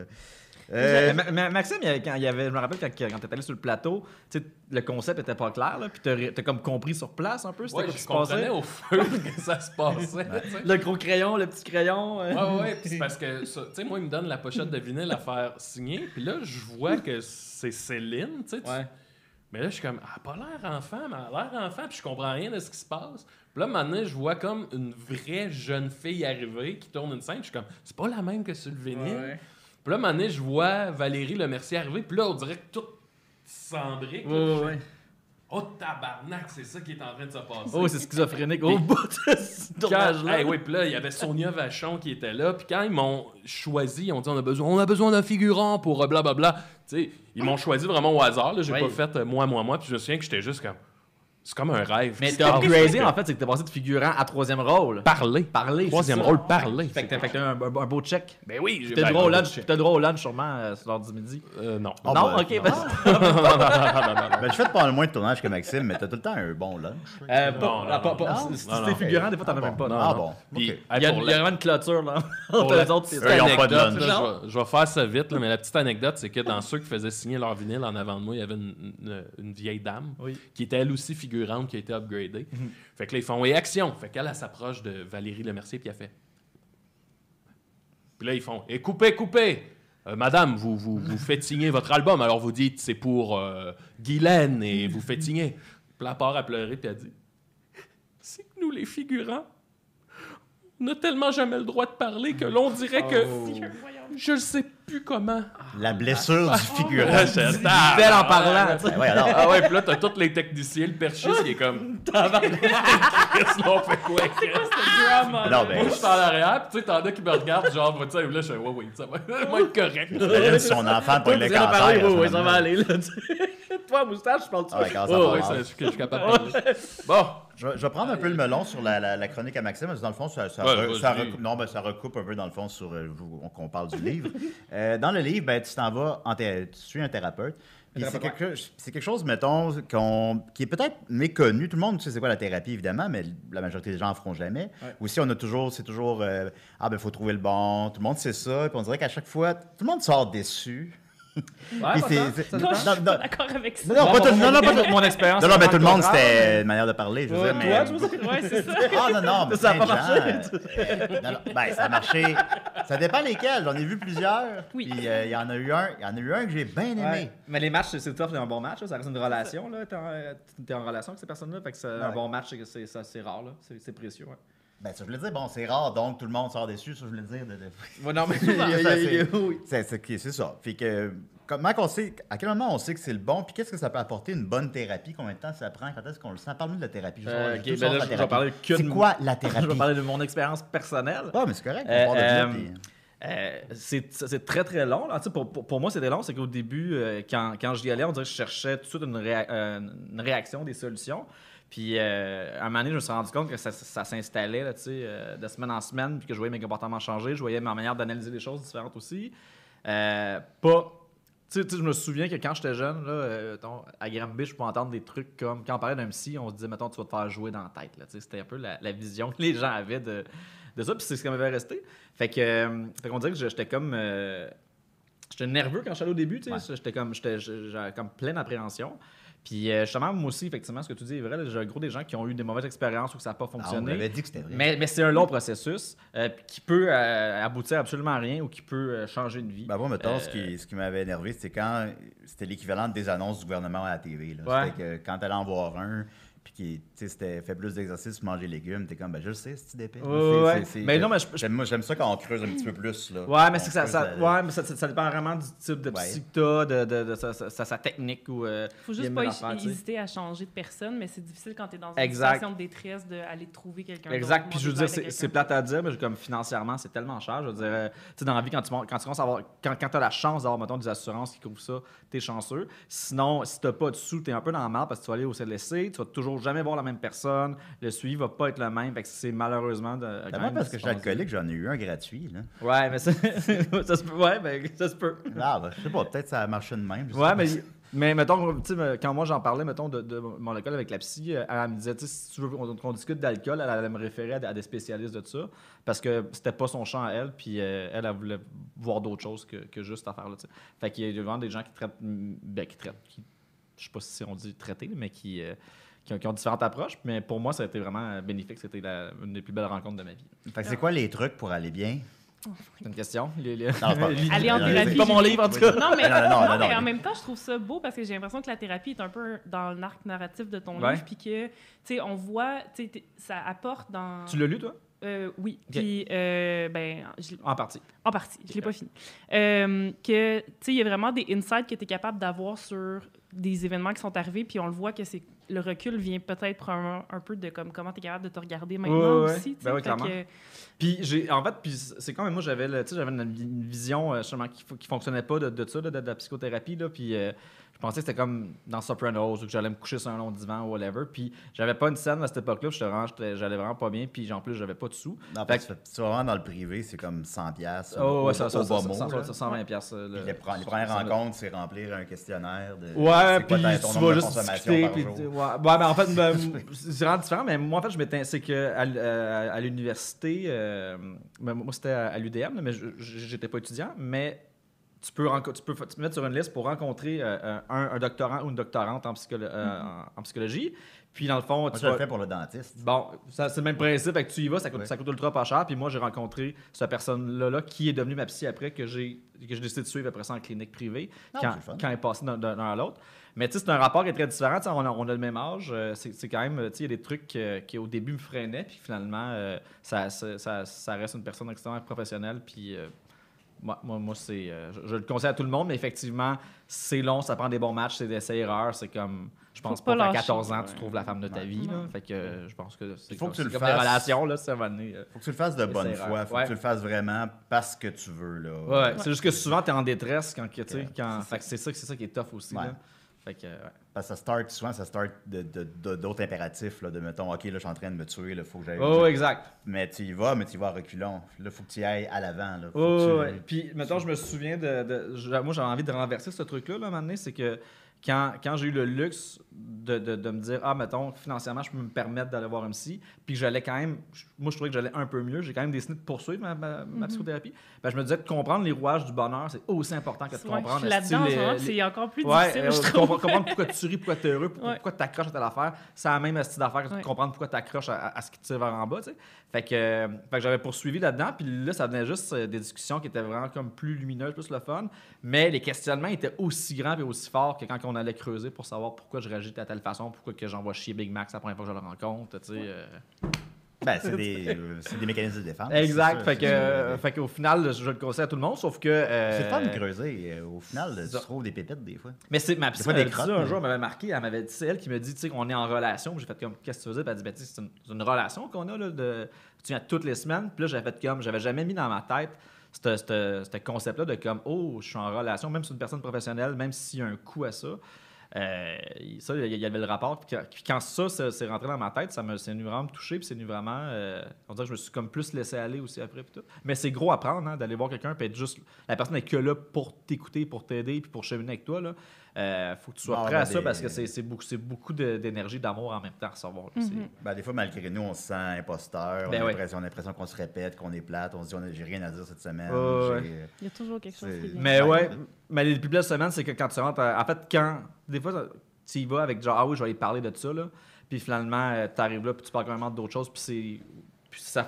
Maxime, je me rappelle quand t'es allé sur le plateau, tu sais, le concept était pas clair, là, puis t'as comme compris sur place un peu, c'était quoi qui je se passait. comprenais au feu que ça se passait. tu sais. Le gros crayon, le petit crayon. Ouais, puis c'est parce que, tu sais, moi, il me donne la pochette de vinyle à faire signer, puis là, je vois que c'est Céline, tu sais. Ouais. Mais là, je suis comme, elle a pas l'air enfant, mais elle a l'air enfant, puis je comprends rien de ce qui se passe. Puis là, maintenant, je vois comme une vraie jeune fille arriver qui tourne une scène, je suis comme, c'est pas la même que sur le vinyle. Ouais. Puis là, maintenant, je vois Valérie Lemercier arriver, puis là, on dirait que tout s'embrique. Ouais. Oh, tabarnak, c'est ça qui est en train de se passer. Oh, c'est schizophrénique au bout de ce tournage-là. Oui, puis là, il y avait Sonia Vachon qui était là. Puis quand ils m'ont choisi, ils ont dit on a besoin d'un figurant pour blablabla. Tu sais, ils m'ont choisi vraiment au hasard. Là. J'ai Oui. pas fait moi. Puis je me souviens que j'étais juste comme. C'est comme un rêve. Mais qui t'as se passe. upgradé, en fait, c'est que t'es passé de figurant à troisième rôle. Parler. Troisième c'est ça. rôle, parler. Fait que t'as un beau check. Ben oui, j'ai T'as le droit au lunch sûrement sur l'heure du midi. Non. Ah, Non, ben, ok. non. Ben, Ben, je fais pas le moins de tournage que Maxime, mais t'as tout le temps un bon lunch. Si t'es figurant, des fois, t'en as même pas. Ah bon. Puis, Ok. Il y a vraiment une clôture, là. Entre les autres, c'est Eux, ils ont pas de anecdote, lunch. là, je vais faire ça vite, là, mais la petite anecdote, c'est que dans ceux qui faisaient signer leur vinyle en avant de moi, il y avait une vieille dame qui était elle aussi figurante, qui a été upgradée. Fait que là, ils font oui, action. Fait qu'elle, elle s'approche de Valérie Lemercier, puis elle fait. Puis là, ils font et coupez. Madame, vous faites signer votre album, alors vous dites c'est pour Guylaine et vous faites signer. Puis là, elle part à pleurer, puis elle dit c'est que nous, les figurants, on n'a tellement jamais le droit de parler que l'on dirait que je ne sais plus comment. La blessure du figurant. belle en parlant. Ben ouais, alors. Ah ouais, puis là, t'as tous les techniciens, le perchiste qui est comme. Qu'est-ce qu'on fait quoi, Chris? Non, ben, Moi, je suis en arrière, puis tu sais, t'en as qui me regardent, genre, tu sais, là, je fais, ouais, ça va être correct. imagine son enfant pour le Tu viens de parler, cancer. oui, ça va aller, là. Toi, moustache, je parle de Ah, ouais, quand ça Oh, oui, part. je suis capable de parler. Bon, Je vais prendre un peu le melon sur la chronique à Maxime, parce que dans le fond, ça vas-y. recoupe un peu dans le fond sur qu'on parle du livre. Dans le livre, ben, tu t'en vas, tu suis un thérapeute. Puis c'est quelque chose, mettons, qui est peut-être méconnu. Tout le monde sait c'est quoi la thérapie, évidemment, mais la majorité des gens en feront jamais. Ouais. Aussi, c'est toujours, ben, faut trouver le bon. Tout le monde sait ça. Puis on dirait qu'à chaque fois, tout le monde sort déçu. Ouais, Puis pas tant, ça Non, je suis non, pas d'accord avec ça. non, pas tout mon expérience. non, mais tout le monde, contraire. c'était une manière de parler. Je veux dire, mais... Toi, tu veux dire? Ouais, c'est ça. Ah non, mais Ça a plein pas de marché. gens, non, ben, ça a marché. Ça dépend lesquels. J'en ai vu plusieurs. Oui. Puis il y en a eu un que j'ai bien aimé. Ouais. Mais les matchs, c'est tough, c'est un bon match, là. Ça reste une relation, là. T'es en relation avec ces personnes-là, fait que c'est un bon match, c'est rare, là. C'est précieux, ouais. Ben, ça, je voulais dire, bon, c'est rare, donc tout le monde sort déçu. Ça, je voulais dire. Ouais, non, mais oui. C'est ça. Fait que, comment qu'on sait, à quel moment on sait que c'est le bon, puis qu'est-ce que ça peut apporter une bonne thérapie? Combien de temps ça prend? Quand est-ce qu'on le sent? Parle-nous de la thérapie. Ok, ben là, je vais parler que C'est de quoi la thérapie? Je vais parler de mon expérience personnelle. Ah, mais c'est correct. On parle de ça, puis- C'est très très long. Là. Tu sais, pour moi, c'était long. C'est qu'au début, quand j'y allais, on dirait que je cherchais tout de suite une réaction, des solutions. Puis, à un moment donné, je me suis rendu compte que ça s'installait là, tu sais, de semaine en semaine, puis que je voyais mes comportements changer. Je voyais ma manière d'analyser les choses différentes aussi. Tu sais, je me souviens que quand j'étais jeune, là, à Granby, je pouvais entendre des trucs comme quand on parlait d'un psy, on se disait, mettons, tu vas te faire jouer dans la tête. Là, tu sais, c'était un peu la vision que les gens avaient de ça, puis c'est ce qui m'avait resté. Fait qu'on dirait que j'étais comme. J'étais nerveux quand je suis allé au début, tu sais. J'avais comme pleine d'appréhension. Puis justement, moi aussi, effectivement, ce que tu dis est vrai. J'ai gros des gens qui ont eu des mauvaises expériences ou que ça n'a pas Ah, on fonctionné. m'avait dit que c'était vrai. Mais c'est un long processus qui peut aboutir à absolument rien ou qui peut changer une vie. Ben moi, mettons, ce qui m'avait énervé, c'était quand c'était l'équivalent des annonces du gouvernement à la TV. Là. Ouais. C'était que quand t'allais en voir un, puis qui, tu sais, c'était fait plus d'exercice, manger légumes, t'es comme, ben je le sais, c'est d'épais. Ouais. Mais non, mais j'aime ça quand on creuse un petit peu plus. Là. Ouais, mais On c'est que creuse ouais, mais ça dépend vraiment du type de psy que t'as, de sa technique ou. Faut juste pas hésiter à changer de personne, mais c'est difficile quand t'es dans une situation de détresse d'aller trouver quelqu'un. Exact. Puis je veux dire, c'est plate à dire, mais comme financièrement, c'est tellement cher. Je veux dire, tu sais, dans la vie, quand tu commences à avoir, quand t'as la chance d'avoir, mettons, des assurances qui couvrent ça, t'es chanceux. Sinon, si t'as pas de sous, t'es un peu dans la merde parce que tu vas aller au CLSC, tu vas toujours jamais voir la même personne, le suivi va pas être le même. Fait que c'est malheureusement D'abord parce que je suis alcoolique, j'en ai eu un gratuit. Là. Ouais, mais ça se peut. Ouais, ben ça se peut. Ah, ben, je sais pas, peut-être ça a marché de même. Ouais, mais Mais mettons, tu sais, quand moi j'en parlais, mettons, de mon école avec la psy, elle me disait, tu sais, si tu veux qu'on discute d'alcool, elle allait me référer à des spécialistes de ça, parce que c'était pas son champ à elle, puis elle voulait voir d'autres choses que juste cette affaire-là, tu sais. Fait qu'il y a vraiment des gens qui traitent, je sais pas si on dit traiter, mais qui ont différentes approches, mais pour moi, ça a été vraiment bénéfique, c'était une des plus belles rencontres de ma vie. Fait que c'est quoi les trucs pour aller bien? C'est une question? Aller en thérapie. C'est pas mon livre, en tout cas. Non, mais, Non, mais en même temps, je trouve ça beau parce que j'ai l'impression que la thérapie est un peu dans l'arc narratif de ton livre, puis que, tu sais, on voit, tu sais, ça apporte dans... Tu l'as lu, toi? Oui. Ok. Puis, En partie. En partie, je l'ai pas fini. Que, tu sais, il y a vraiment des insights que tu es capable d'avoir sur des événements qui sont arrivés, puis on le voit que le recul vient peut-être un peu de comment tu es capable de te regarder maintenant aussi. Ben oui, clairement. Puis c'est quand même moi j'avais une vision justement qui fonctionnait pas de ça, de la psychothérapie là, puis je pensais que c'était comme dans Sopranos ou que j'allais me coucher sur un long divan ou whatever, puis j'avais pas une scène à cette époque-là, j'allais vraiment pas bien, puis en plus j'avais pas de sous. Non, parce que tu vas vraiment dans le privé, c'est comme 100$. Oh ouais, ça, au bas mot, 120$. Puis les premières rencontres, c'est remplir un questionnaire de ouais, puis ton tu nombre vas de juste consommations discuter, par puis jour. ouais, mais en fait c'est vraiment différent, mais moi en fait c'est que à l'université moi c'était à l'UDM, mais j'étais pas étudiant, mais tu peux te mettre sur une liste pour rencontrer un doctorant ou une doctorante en psychologie. Puis, dans le fond, Moi, tu je le fais pour le dentiste. Bon, c'est le même principe. Fait que tu y vas, ça coûte ultra pas cher. Puis moi, j'ai rencontré cette personne-là qui est devenue ma psy après, que j'ai décidé de suivre après ça en clinique privée, quand elle est passée d'un à l'autre. Mais tu sais, c'est un rapport qui est très différent. On a le même âge. C'est quand même, tu sais, il y a des trucs qui au début me freinaient. Puis finalement, ça reste une personne extrêmement professionnelle. Puis... Moi c'est, je le conseille à tout le monde, mais effectivement, c'est long, ça prend des bons matchs, c'est des essais-erreurs, c'est comme, je pense pas qu'à 14 ans, tu trouves la femme de ta vie, là. Fait que je pense que c'est comme des relations, là, ça va amener. Faut que tu le fasses de bonne foi, faut que tu le fasses vraiment parce que tu veux, là. Ouais, c'est juste que souvent, t'es en détresse quand, tu sais, fait que c'est ça qui est tough aussi, là. Fait que, parce que ça start d'autres impératifs, là, de mettons, OK, là, je suis en train de me tuer, il faut que j'aille. Oh, exact. Mais tu y vas à reculons. Là, il faut que tu y ailles à l'avant. Là. Puis, mettons, je me souviens moi, j'avais envie de renverser ce truc-là, là, à un moment donné, c'est que quand j'ai eu le luxe de me dire, mettons, financièrement, je peux me permettre d'aller voir un psy, puis que j'allais quand même, moi, je trouvais que j'allais un peu mieux, j'ai quand même décidé de poursuivre ma psychothérapie. Ben, je me disais de comprendre les rouages du bonheur, c'est aussi important que de comprendre. Là-dedans, c'est encore plus difficile, je trouve. Comprendre pourquoi tu ris, pourquoi tu es heureux, pourquoi tu t'accroches à telle affaire, c'est la même style d'affaire que de comprendre pourquoi tu t'accroches à ce qui te tire vers en bas, tu sais. Fait que j'avais poursuivi là-dedans, puis là, ça venait juste des discussions qui étaient vraiment comme plus lumineuses, plus le fun, mais les questionnements étaient aussi grands et aussi forts que quand on allait creuser pour savoir pourquoi je réagis de telle façon, pourquoi que j'envoie chier Big Mac la première fois que je le rencontre, tu sais. Ben, c'est des mécanismes de défense. Exact. Fait qu'au final, je le conseille à tout le monde, sauf que... c'est le fun de creuser. Au final, tu trouves des pépites des fois. Mais c'est ma psy, un jour, elle m'avait marqué, c'est elle qui me dit, tu sais, qu'on est en relation. J'ai fait comme, qu'est-ce que tu veux dire? Puis elle dit, ben, c'est une relation qu'on a, là, tu viens toutes les semaines. Puis là, j'avais fait comme, j'avais jamais mis dans ma tête ce concept-là de comme, je suis en relation, même si c'est une personne professionnelle, même s'il y a un coût à ça. Ça, il y avait le rapport. Puis quand ça c'est rentré dans ma tête, c'est venu vraiment me toucher. Puis c'est venu vraiment. On dirait que je me suis comme plus laissé aller aussi après. Puis tout. Mais c'est gros à prendre, d'aller voir quelqu'un. Puis être juste. La personne n'est que là pour t'écouter, pour t'aider, puis pour cheminer avec toi. Faut que tu sois prêt à ça parce que c'est beaucoup d'énergie, d'amour en même temps à recevoir. Ben, des fois, malgré nous, on se sent imposteur. On a l'impression qu'on se répète, qu'on est plate. On se dit, j'ai rien à dire cette semaine. Il y a toujours quelque chose qui vient. Mais mais les plus belles semaines, c'est que quand tu rentres. En fait, des fois, tu y vas avec genre, je vais y parler de ça, là. Puis finalement, tu arrives là, puis tu parles carrément d'autres choses, puis ça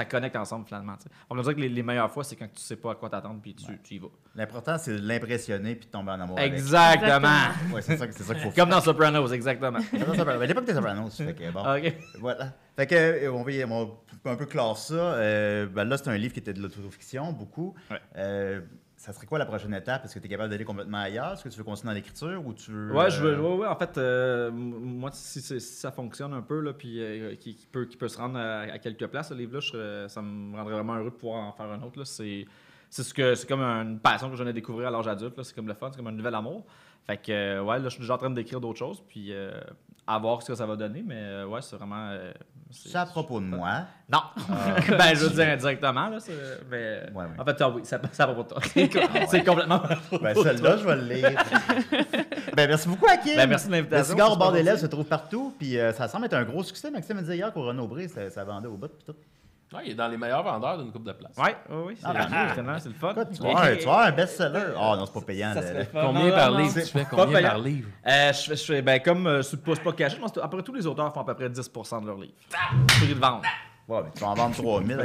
connecte ensemble, finalement. T'sais. On va dire que les meilleures fois, c'est quand tu sais pas à quoi t'attendre, puis tu y vas. L'important, c'est de l'impressionner, puis de tomber en amour Exactement. Ouais, c'est ça qu'il faut faire. Comme dans Sopranos, exactement. À l'époque des Sopranos, fait que bon. OK. Voilà. Fait que, on va un peu clore ça. Là, c'est un livre qui était de l'autofiction, beaucoup. Ouais. Ça serait quoi la prochaine étape? Est-ce que tu es capable d'aller complètement ailleurs? Est-ce que tu veux continuer dans l'écriture ou tu veux... Ouais, je veux. En fait, moi, si ça fonctionne un peu, là, puis qui peut se rendre à quelques places, ce livre-là, ça me rendrait vraiment heureux de pouvoir en faire un autre. Là. C'est comme une passion que je viens de découvrir à l'âge adulte. Là. C'est comme le fun, c'est comme un nouvel amour. Fait que, là, je suis déjà en train d'écrire d'autres choses, puis à voir ce que ça va donner. Mais c'est vraiment C'est à propos de moi. Non. Ben, je veux dire indirectement, là. Mais... Ouais. En fait, oui, c'est à propos de toi. C'est complètement... Ben, celle-là, je vais le lire. Ben, merci beaucoup, Hakim. Ben, merci de Le l'invitation. cigare au bord des lèvres se trouve partout, puis ça semble être un gros succès. Maxime me disait hier qu'au Renaud-Bré, ça vendait au bout, puis tout. Ouais, il est dans les meilleurs vendeurs d'une coupe de place. Oui, c'est c'est le fun. Tu vas avoir un best-seller. Ah non, c'est pas payant. Ça serait fun. Combien Non, par non, livre c'est tu fais? pas Combien payant. par livre? Je fais, ben, comme c'est pas caché, je pense que après tous les auteurs font à peu près 10% de leur livre. Prix de vente. Ouais, mais tu vas en vendre 3000.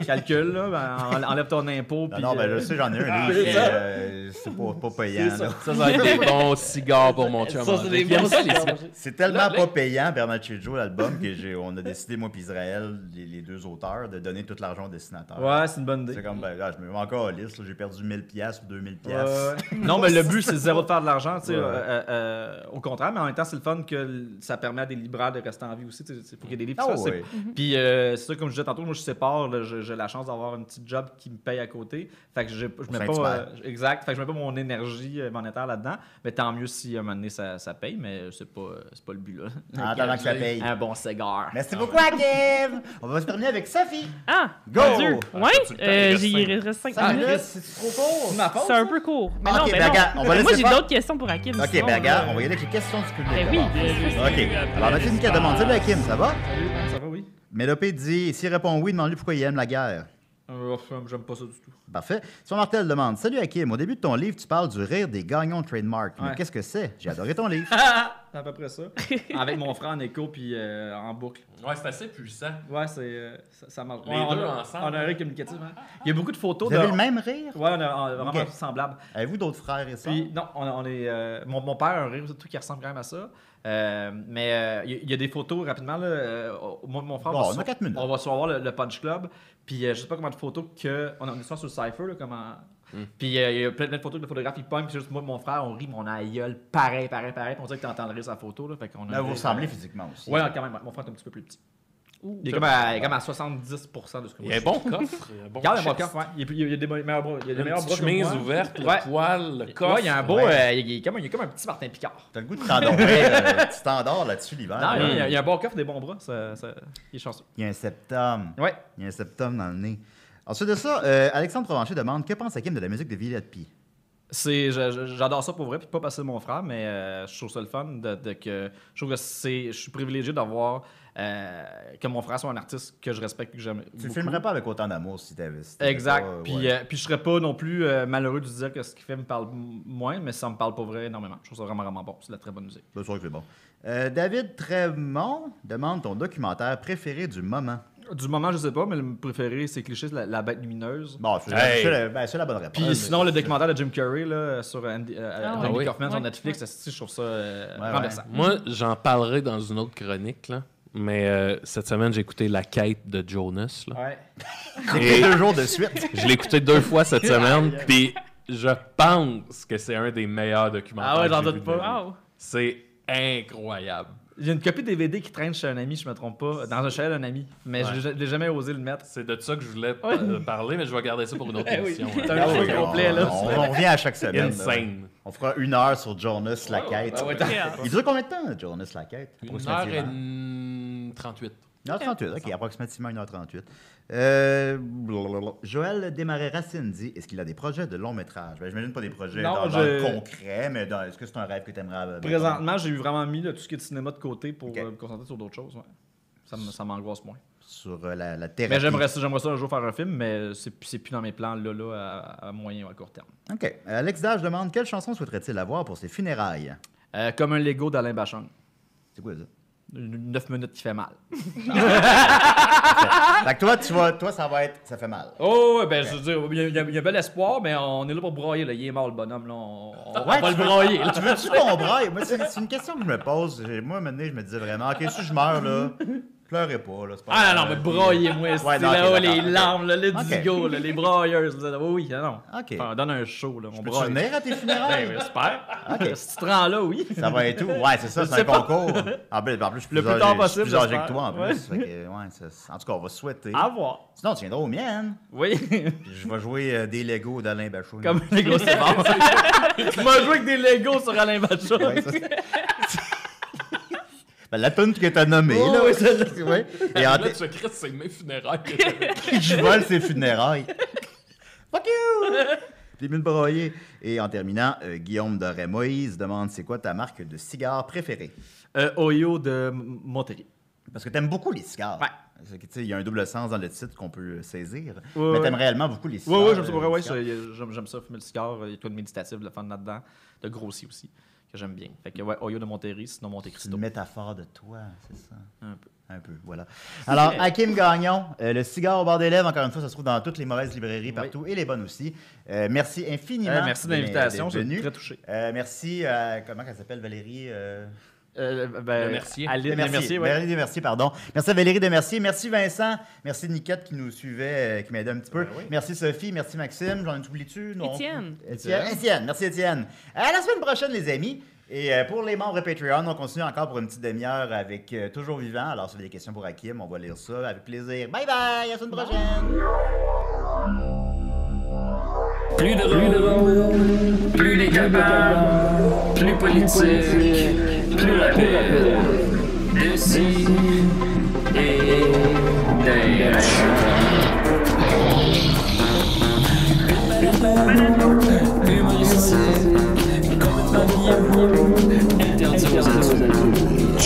Calcul, là, ben, enlève ton impôt. Non, ben je sais, j'en ai un livre. C'est pas payant. C'est ça. là. Ça va être des bons cigares pour mon chum. Ça, c'est des Il aime bons ça, les cigares. cigares. C'est tellement pas payant, Bernard Joe, l'album, on a décidé, moi et Israël, les deux auteurs, de donner tout l'argent au dessinateur. Ouais, c'est une bonne idée. C'est comme, ben, là, je me mets encore à liste, là, j'ai perdu 1000$ ou 2000$. Non, mais le but, c'est zéro de faire de l'argent. Tu sais, Ouais. au contraire, mais en même temps, c'est le fun que ça permet à des libraires de rester en vie aussi. Il faut qu'il y ait des livres. Ah ça, c'est- ouais. Puis c'est ça, comme je disais tantôt, moi je sépare, là, j'ai la chance d'avoir un petit job qui me paye à côté. Fait que je mets pas. Saint-Hubert. Exact. Fait que je mets pas mon énergie monétaire là-dedans. Mais tant mieux si à un moment donné ça paye, mais c'est pas le but là. En attendant que ça paye. Un bon cigare. Merci beaucoup, Hakim! On va se terminer avec Sophie. Ah, Go! mon Dieu. Ah, Ouais, tu le temps, il reste il reste 5 5 minutes. minutes, c'est trop court. C'est ma faute. C'est un peu court. Mais Ok, non, ben mais non. regarde, on va Mais laisser moi, j'ai faire. d'autres questions pour Hakim. Ok, sinon, ben regarde, on va y aller avec les questions du public. Ben oui, d'abord. bien sûr. Ok, alors Maxime qui demande, salut Hakim, ça va? Salut, ça va, oui? Mélopée dit, s'il répond oui, demande-lui pourquoi il aime la guerre. J'aime pas ça du tout. Parfait. Simon Martel demande, salut Hakim, au début de ton livre, tu parles du rire des gagnants trademark. Mais Ouais. qu'est-ce que c'est? J'ai adoré ton livre. C'est à peu près ça. Avec mon frère en écho puis en boucle. Ouais, c'est assez puissant. Ouais, ça marche. Les Ouais, deux on a ensemble. un rire communicatif. Hein. Il y a beaucoup de photos Vous de. avez le même rire? Ouais, on a vraiment Ok. semblable. Avez-vous d'autres frères et sœurs? Puis, non, on est. Mon père a un rire tout qui ressemble quand même à ça. Mais il y a des photos rapidement. Là, mon frère. Bon, va on a 4 minutes. On va se voir le Punch Club. Puis je sais pas combien de photos que. On a une histoire sur le Cypher. Là, comment. Puis il y a plein de photos que le photographe il pogne. Puis juste moi et mon frère, on rit, mais on a la gueule pareil. Puis on dirait que t'entendrais sa photo. Là, fait qu'on a Là, vous ressemblez physiquement aussi. Ouais, quand même. Mon frère est un petit peu plus petit. Ouh. Il est comme à 70% de ce que Il moi y a un je bon coffre. Il y a un bon Regarde le bon chest. coffre, ouais. Il y a des meilleurs bras. Il y a des Une meilleurs petite bras que chemise moi. ouverte, Ouais. le poil, le coffre. Ouais, il y a un beau. Ouais. Il y a comme un petit Martin Picard. T'as le goût de t'endormir. Tu t'endors là-dessus l'hiver. Non, là. il y a un bon coffre, des bons bras. Il est chanceux. Il y a un septum. Ouais. Il y a un septum dans le nez. Ensuite de ça, Alexandre Provencher demande, que pense Hakim de la musique de Villette Pie? J'adore ça pour vrai, puis pas parce que c'est mon frère, mais je trouve ça le fun je trouve que je suis privilégié d'avoir que mon frère soit un artiste que je respecte et que j'aime. Tu le beaucoup. filmerais pas avec autant d'amour si t'avais. Exact. pas, Puis, ouais. puis je serais pas non plus malheureux de dire que ce qu'il fait me parle moins, mais ça me parle pas vrai énormément. Je trouve ça vraiment, vraiment bon. C'est de la très bonne musique. C'est sûr que c'est bon. David Trémont demande ton documentaire préféré du moment. Du moment, je sais pas, mais le préféré, c'est cliché, c'est la bête lumineuse. Bon, c'est c'est la bonne réponse. Puis sinon, le documentaire de Jim Carrey là, sur Andy ouais. Kaufman sur Ouais. Netflix, je trouve ça ouais. renversant. Moi, j'en parlerai dans une autre chronique, là. Mais cette semaine, j'ai écouté La Quête de Jonas. Là. Ouais. Et 2 jours de suite. Je l'ai écouté 2 fois cette semaine, puis je pense que c'est un des meilleurs documentaires. Ah ouais, j'en que j'ai doute vu de pas. ma vie. Wow. C'est incroyable. Il y a une copie DVD qui traîne chez un ami, je me trompe pas, dans un chalet d'un ami. Mais Ouais. je l'ai jamais osé le mettre. C'est de ça que je voulais parler, mais je vais garder ça pour une autre Eh oui. émission. C'est ouais. un show complet, là. On revient à chaque semaine. là. Insane. On fera 1 heure sur Jonas La Quête. Ah ouais, Il dure combien de temps, Jonas La Quête? 1h38. 1h38, ok, approximativement 1h38. Joël Desmarais-Racine dit, est-ce qu'il a des projets de long métrage? Ben, j'imagine pas des projets Non, dans le concret, mais est-ce que c'est un rêve que tu aimerais... Présentement, j'ai vraiment mis là, tout ce qui est de cinéma de côté pour Ok. me concentrer sur d'autres choses. Ouais. Ça m'angoisse moins. Sur la thérapie. Mais j'aimerais ça un jour faire un film, mais c'est plus dans mes plans là, à moyen ou à court terme. OK. Alex Dage demande, quelle chanson souhaiterait-il avoir pour ses funérailles? Comme un Lego d'Alain Bachung. C'est quoi ça? 9 minutes qui fait mal. Fait que toi, ça fait mal. Oh, ouais, ben, je veux dire, il y a un bel espoir, mais on est là pour broyer. Là. Il est mort, le bonhomme. Là. On Ouais, va tu le broyer. Tu veux-tu qu'on braille? Moi, c'est une question que je me pose. Moi, maintenant, je me disais vraiment, OK, si je meurs, là, pleurez pas, là, c'est pas Ah grave. non, mais broyez-moi, Ouais, c'est non, là, ok, les d'accord. larmes, là, les digo, là, les broyeuses. Là, oui, non. OK. Enfin, on donne un show, là, on Peux-tu broye. venir à tes Ben, funérailles? oui, j'espère. Ok. Si tu te rends là, oui. Ça va être tout. Ouais, c'est ça, Je c'est sais un pas. concours. En plus, je suis Le plus tard je suis possible, plus âgé j'espère. que toi, en plus. Ouais. Fait que, ouais, en tout cas, on va se souhaiter. À voir. Sinon, tu viendras aux miennes. Oui. Puis je vais jouer des Legos d'Alain Bachung. Comme un Lego, c'est bon. Tu m'as joué avec des Legos sur Alain Bachung. Ouais, ça, Ben, la toune que t'as nommée, là. oui, celle-là, ouais. Et Là, tu secrètes, c'est mes funérailles. que j'avais. je vole ses funérailles. Fuck you! T'es mieux de broyer. Et en terminant, Guillaume Doré-Moïse demande c'est quoi ta marque de cigares préférée? Oyo de Monterrey. Parce que t'aimes beaucoup les cigares. Ouais. C'est que, tu sais, il y a un double sens dans le titre qu'on peut saisir. Ouais, mais ouais. t'aimes réellement beaucoup les cigares. Oui, j'aime ça. les cigares. J'aime ça, fumer le cigare. Il y a tout de méditatif, le fun là-dedans. De grossi aussi, que j'aime bien. Fait que, ouais, Oyo de Monterrey, sinon Monte C'est Cristo. une métaphore de toi, c'est ça? Un peu. Un peu, voilà. Alors, Hakim Gagnon, le cigare au bord des lèvres, encore une fois, ça se trouve dans toutes les mauvaises librairies partout et les bonnes aussi. Merci infiniment. Merci de l'invitation, d'être je venu. suis très touché. Merci à, comment elle s'appelle, Valérie? Mercier. Aline Desmercier. Desmercier, ouais. Valérie Desmercier, pardon. Merci à Valérie Desmercier. Merci Vincent. Merci Niquette qui nous suivait, qui m'aidait un petit peu. oui. Merci Sophie. Merci Maxime. J'en ai oublié-tu? Non. Étienne. Étienne. Merci Étienne. À la semaine prochaine, les amis. Et pour les membres Patreon, on continue encore pour une petite demi-heure avec Toujours Vivant. Alors, si vous avez des questions pour Hakim, on va lire ça avec plaisir. Bye bye! À la semaine prochaine! Plus de rôle, plus les capables, plus politique, plus rapide. D'ici et d'ailleurs. Humoristique, complètement interdit aux adultes.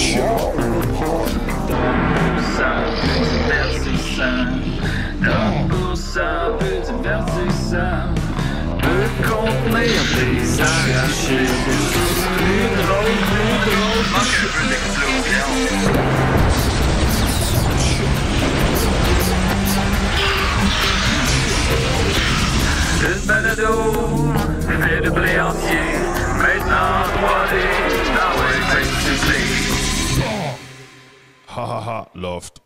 Ça peu divertissant, donc pour ça peu divertissant, peut contenir des arrachés. Plus drôle, manque un peu d'explosion. Une balado, fait de blé entier, maintenant 3D, dans les festivités. Ha ha ha, Loft.